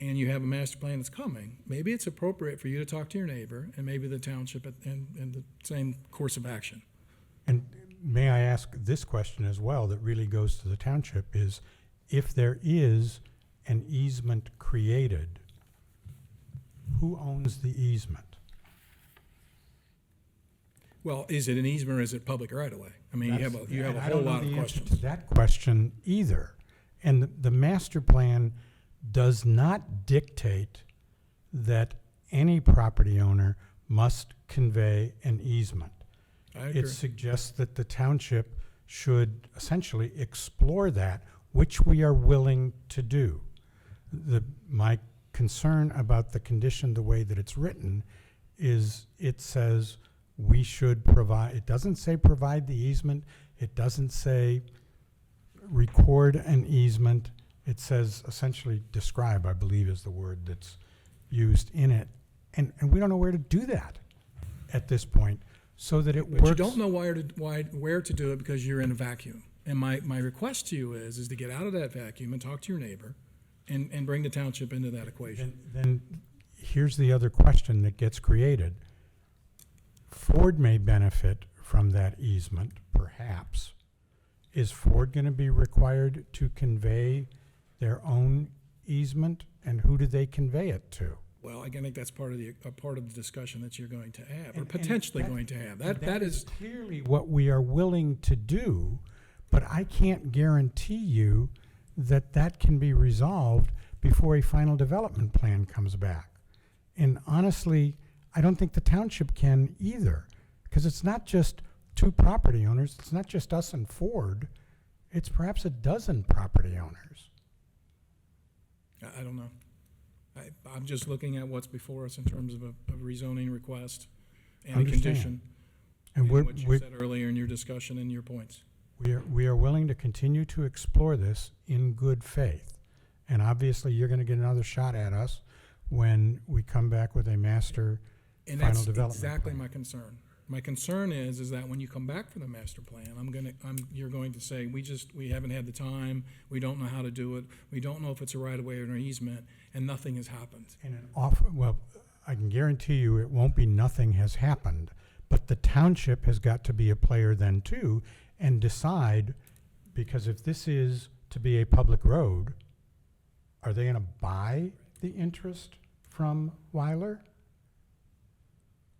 and you have a master plan that's coming, maybe it's appropriate for you to talk to your neighbor and maybe the township and the same course of action. And may I ask this question as well that really goes to the township is, if there is an easement created, who owns the easement? Well, is it an easement or is it public right of way? I mean, you have a I whole don't know lot of the answer questions. to that question either. And the master plan does not dictate that any property owner must convey an easement. I agree. It suggests that the township should essentially explore that, which we are willing to do. My concern about the condition, the way that it's written, is it says we should provide, it doesn't say provide the easement, it doesn't say record an easement, it says essentially describe, I believe is the word that's used in it. And we don't know where to do that at this point, so that it works. But you don't know where to do it because you're in a vacuum. And my request to you is to get out of that vacuum and talk to your neighbor and bring the township into that equation. Then here's the other question that gets created. Ford may benefit from that easement, perhaps. Is Ford going to be required to convey their own easement, and who do they convey it to? Well, I think that's part of the discussion that you're going to have, or And potentially that- going to have. That is clearly what we are willing to do, but I can't guarantee you that that can be resolved before a final development plan comes back. And honestly, I don't think the township can either, because it's not just two property owners, it's not just us and Ford, it's perhaps a dozen property owners. I don't know. I'm just looking at what's before us in terms of a rezoning request and a Understand. condition. And what you said earlier in your discussion and your points. We are willing to continue to explore this in good faith. And obviously, you're going to get another shot at us when we come back with a master And final that's development exactly plan. my concern. My concern is that when you come back for the master plan, you're going to say, we haven't had the time, we don't know how to do it, we don't know if it's a right of way or an easement, and nothing has happened. And well, I can guarantee you it won't be nothing has happened, but the township has got to be a player then too and decide, because if this is to be a public road, are they going to buy the interest from Wyler?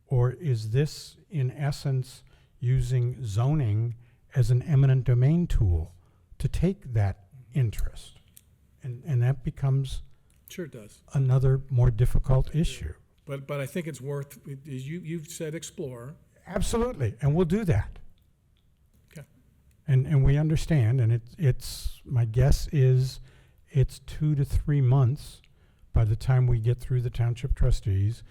Or is this, in essence, using zoning as an eminent domain tool to take that interest? And that becomes Sure it does. another more difficult issue. But I think it's worth, you've said explore. Absolutely, and we'll do that. Okay. And we understand, and it's my guess is it's 2 to 3 months by the time we get through the township trustees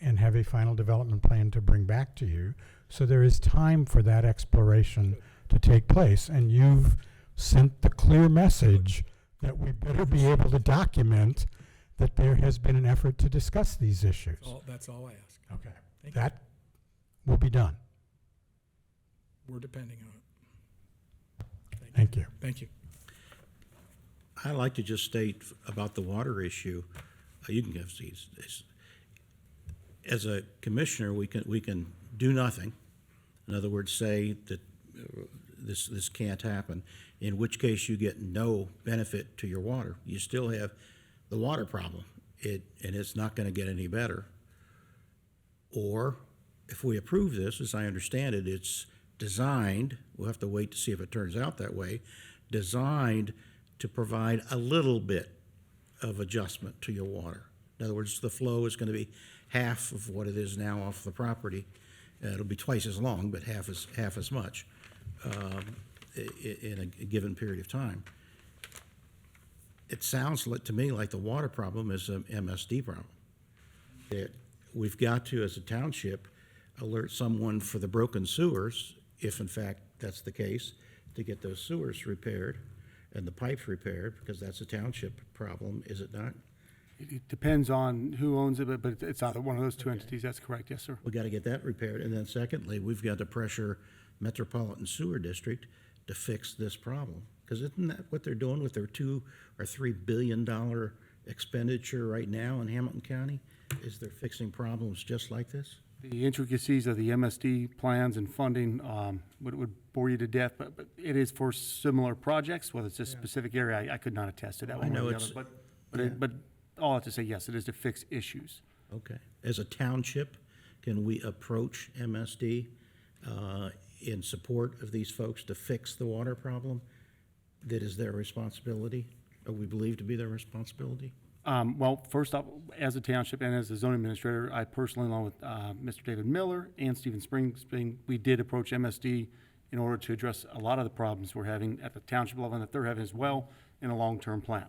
and have a final development plan to bring back to you. So there is time for that exploration to take place. And you've sent the clear message that we better be able to document that there has been an effort to discuss these issues. That's all I ask. Okay. Thank That will be done. We're depending on it. Thank you. Thank you. I'd like to just state about the water issue. You can give these. As a commissioner, we can do nothing. In other words, say that this can't happen, in which case you get no benefit to your water. You still have the water problem, and it's not going to get any better. Or if we approve this, as I understand it, it's designed, we'll have to wait to see if it turns out that way, designed to provide a little bit of adjustment to your water. In other words, the flow is going to be half of what it is now off the property. It'll be twice as long, but half as much in a given period of time. It sounds to me like the water problem is an MSD problem. That we've got to, as a township, alert someone for the broken sewers, if in fact that's the case, to get those sewers repaired and the pipes repaired, because that's a township problem, is it not? It depends on who owns it, but it's either one of those two entities. That's correct. Yes, sir. We got to get that repaired. And then secondly, we've got to pressure Metropolitan Sewer District to fix this problem. Because isn't that what they're doing with their $2 or $3 billion expenditure right now in Hamilton County? Is they're fixing problems just like this? The intricacies of the MSD plans and funding would bore you to death, but it is for similar projects, whether it's a specific area, I could not attest to that I one know or the it's- other. But all I have to say, yes, it is to fix issues. Okay. As a township, can we approach MSD in support of these folks to fix the water problem that is their responsibility, or we believe to be their responsibility? Well, first off, as a township and as the zoning administrator, I personally, along with Mr. David Miller and Stephen Springsteen, we did approach MSD in order to address a lot of the problems we're having at the township level and that they're having as well in a long-term plan.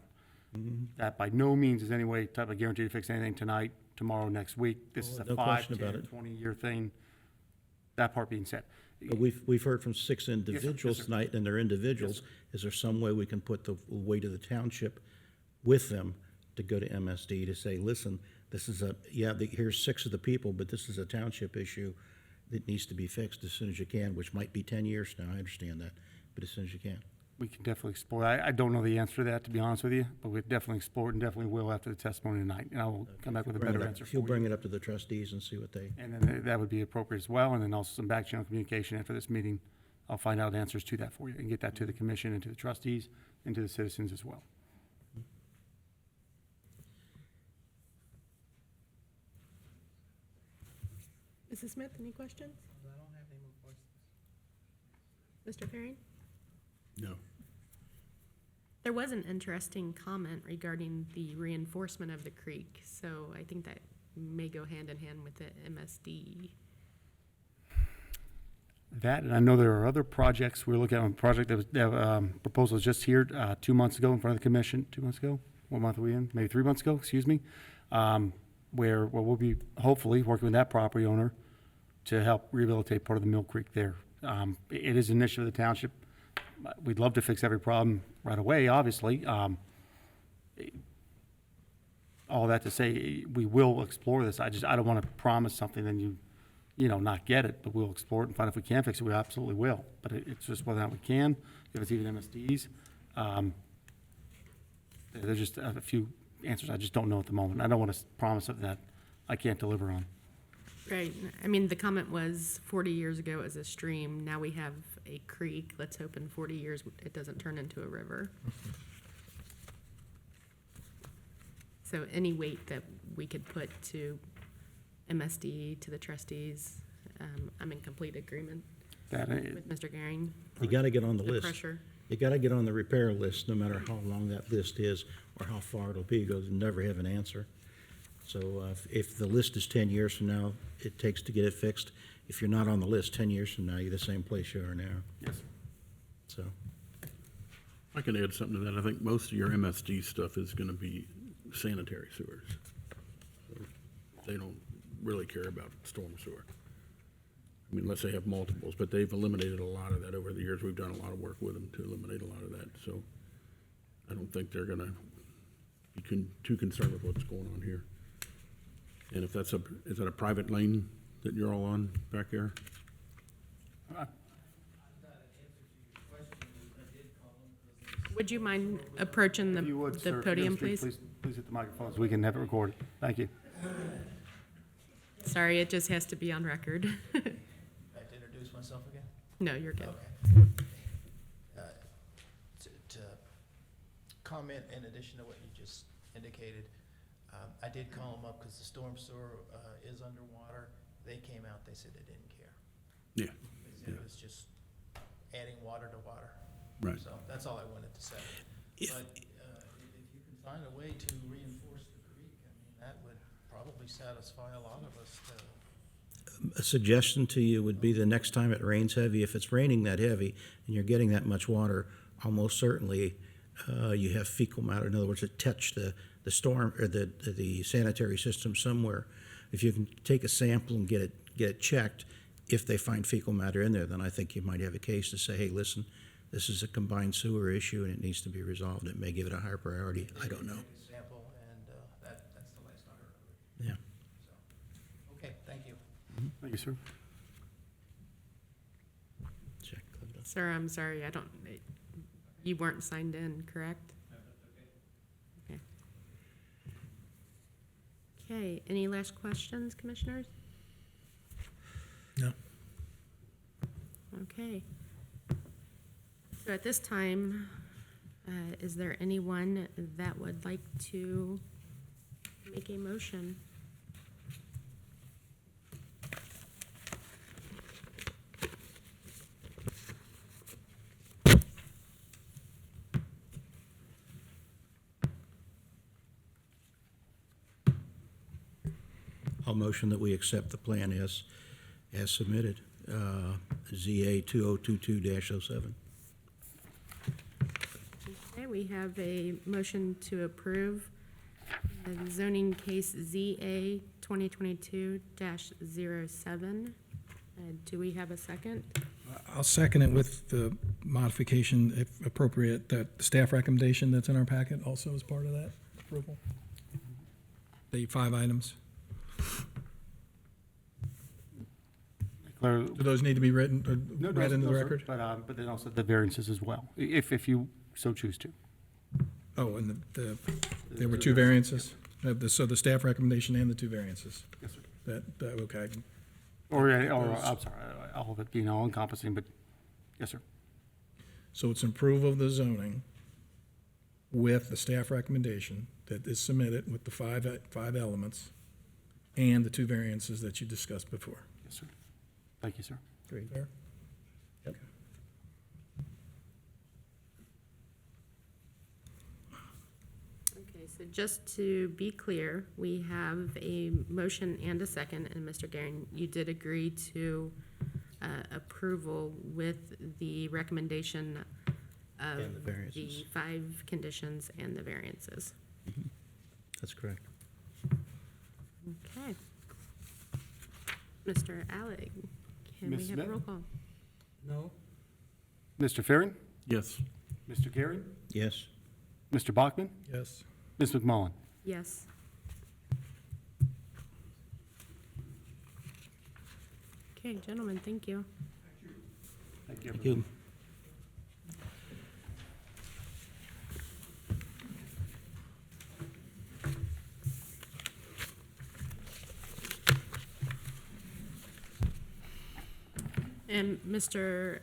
That by no means is any way type of guarantee to fix anything tonight, tomorrow, next week. This is a No 5, question 10, about it. 20-year thing. That part being said. But we've heard from 6 individuals sir. tonight, and they're individuals. Is there some way we can put the weight of the township with them to go to MSD to say, listen, this is here's 6 of the people, but this is a township issue that needs to be fixed as soon as you can, which might be 10 years from now, I understand that, but as soon as you can. We can definitely explore. I don't know the answer to that, to be honest with you, but we'd definitely explore it and definitely will after the testimony tonight. And I will come back with a better answer If for you'll you. bring it up to the trustees and see what they, And then that would be appropriate as well, and then also some back channel communication after this meeting. I'll find out answers to that for you and get that to the commission and to the trustees and to the citizens as well. Mrs. Smith, any questions? I don't have any more questions. Mr. Ferry? No. There was an interesting comment regarding the reinforcement of the creek, so I think that may go hand in hand with the MSD. That, and I know there are other projects. We're looking at a project that was, proposal was just here 2 months ago in front of the commission, 2 months ago? What month are we in? Maybe 3 months ago, excuse me. Where we'll be hopefully working with that property owner to help rehabilitate part of the Mill Creek there. It is an initiative of the township. We'd love to fix every problem right away, obviously. All that to say, we will explore this. I don't want to promise something and not get it, but we'll explore it and find if we can fix it. We absolutely will. But it's just whether or not we can, if it's even MSDs. There's just a few answers I just don't know at the moment. I don't want to promise something that I can't deliver on. Right. I mean, the comment was 40 years ago it was a stream. Now we have a creek. Let's hope in 40 years it doesn't turn into a river. So any weight that we could put to MSD, to the trustees, I'm in complete agreement with Mr. Garing. you gotta get on the The list. pressure. You gotta get on the repair list, no matter how long that list is or how far it'll be, because you'll never have an answer. So if the list is 10 years from now, it takes to get it fixed. If you're not on the list 10 years from now, you're the same place you are now. Yes. So, I can add something to that. I think most of your MSD stuff is going to be sanitary sewers. They don't really care about storm sewer. I mean, unless they have multiples, but they've eliminated a lot of that over the years. We've done a lot of work with them to eliminate a lot of that. So I don't think they're going to be too concerned with what's going on here. And if is that a private lane that you're all on back there? Would you mind approaching If you would, the sir, if you're podium, on the street, please? Please hit the microphone so we can have it recorded. Thank you. Sorry, it just has to be on record. I have to introduce myself again? No, you're good. Okay. To comment in addition to what you just indicated, I did call them up because the storm sewer is underwater. They came out, they said they didn't care. Yeah. They said it was just adding water to water. Right. So that's all I wanted to say. But if you can find a way to reinforce the creek, I mean, that would probably satisfy a lot of us to. a suggestion to you would be the next time it rains heavy, if it's raining that heavy and you're getting that much water, almost certainly you have fecal matter. In other words, it touched the storm or the sanitary system somewhere. If you can take a sample and get it checked, if they find fecal matter in there, then I think you might have a case to say, hey, listen, this is a combined sewer issue and it needs to be resolved. It may give it a higher priority. I don't know. Sample, and that's the last I heard of it. Yeah. So, okay, thank you. Thank you, sir. Check. Sir, I'm sorry, you weren't signed in, correct? Okay. Okay, any last questions, commissioners? No. Okay. So at this time, is there anyone that would like to make a motion? I'll motion that we accept the plan as submitted, ZA 2022-07. Okay, we have a motion to approve the zoning case ZA 2022-07. Do we have a second? I'll second it with the modification, if appropriate, that the staff recommendation that's in our packet also is part of that approval. The 5 items. Claire, Do those need to be written, no, read into the sir, record? But then also the variances as well, if you so choose to. Oh, and there were 2 variances? So the staff recommendation and the 2 variances? Yes, sir. That, okay. Or, I'm sorry, all of it being all encompassing, but, yes, sir. So it's approval of the zoning with the staff recommendation that is submitted with the 5 elements and the 2 variances that you discussed before. Yes, sir. Thank you, sir. Great. Fair? Yep. Okay, so just to be clear, we have a motion and a second, and Mr. Guerin, you did agree to approval with the recommendation of And the variances. the 5 conditions and the variances. That's correct. Okay. Mr. Alec, can we Ms. have a Smith? roll call? No? Mr. Farron? Yes. Mr. Gary? Yes. Mr. Bachman? Yes. Ms. McMullen? Yes. Okay, gentlemen, thank you. Thank you. Thank you. And Mr.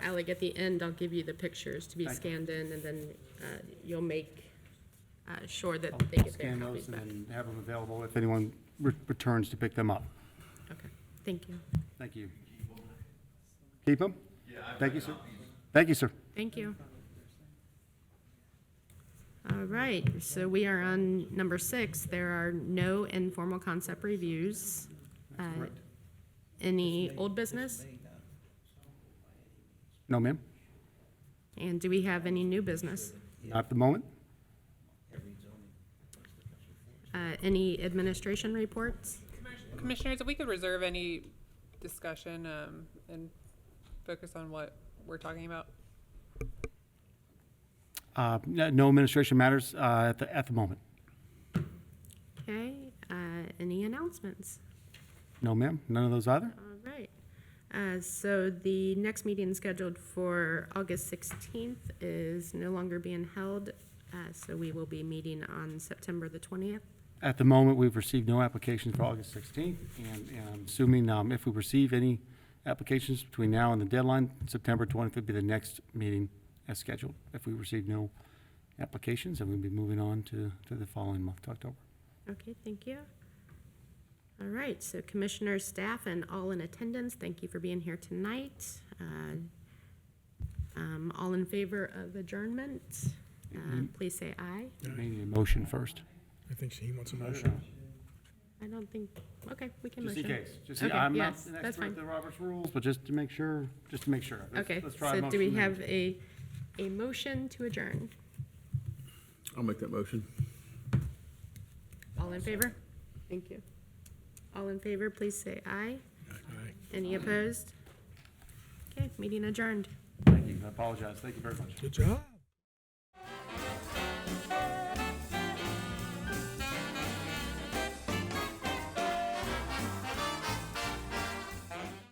Alec, at the end, I'll give you the pictures to be Thank you. scanned in, and then you'll make sure that I'll they get their scan copies those back. and then have them available if anyone returns to pick them up. Okay, thank you. Thank you. Keep them? Thank you, sir. Thank you, sir. Thank you. All right, so we are on number 6. There are no informal concept reviews. Any old business? No, ma'am? And do we have any new business? Not at the moment? Any administration reports? Commissioners, if we could reserve any discussion and focus on what we're talking about. No administration matters at the moment. Okay, any announcements? No, ma'am? None of those either? All right. So the next meeting scheduled for August 16th is no longer being held, so we will be meeting on September the 20th. At the moment, we've received no applications for August 16th, and I'm assuming if we receive any applications between now and the deadline, September 20th would be the next meeting as scheduled. If we receive no applications, then we'll be moving on to the following month, to October. Okay, thank you. All right, so commissioners, staff, and all in attendance, thank you for being here tonight. All in favor of adjournment, please say aye. May need a motion first. I think he wants a motion. I don't think, okay, we can Just motion. in case. Just, Okay, I'm not yes, an that's expert fine. at the Robert's rules, but just to make sure. Okay, Let's try a so do we motion. have a motion to adjourn? I'll make that motion. All in favor? Thank you. All in favor, please say aye. Aye. Any opposed? Okay, meeting adjourned. Thank you. I apologize. Thank you very much. Good job.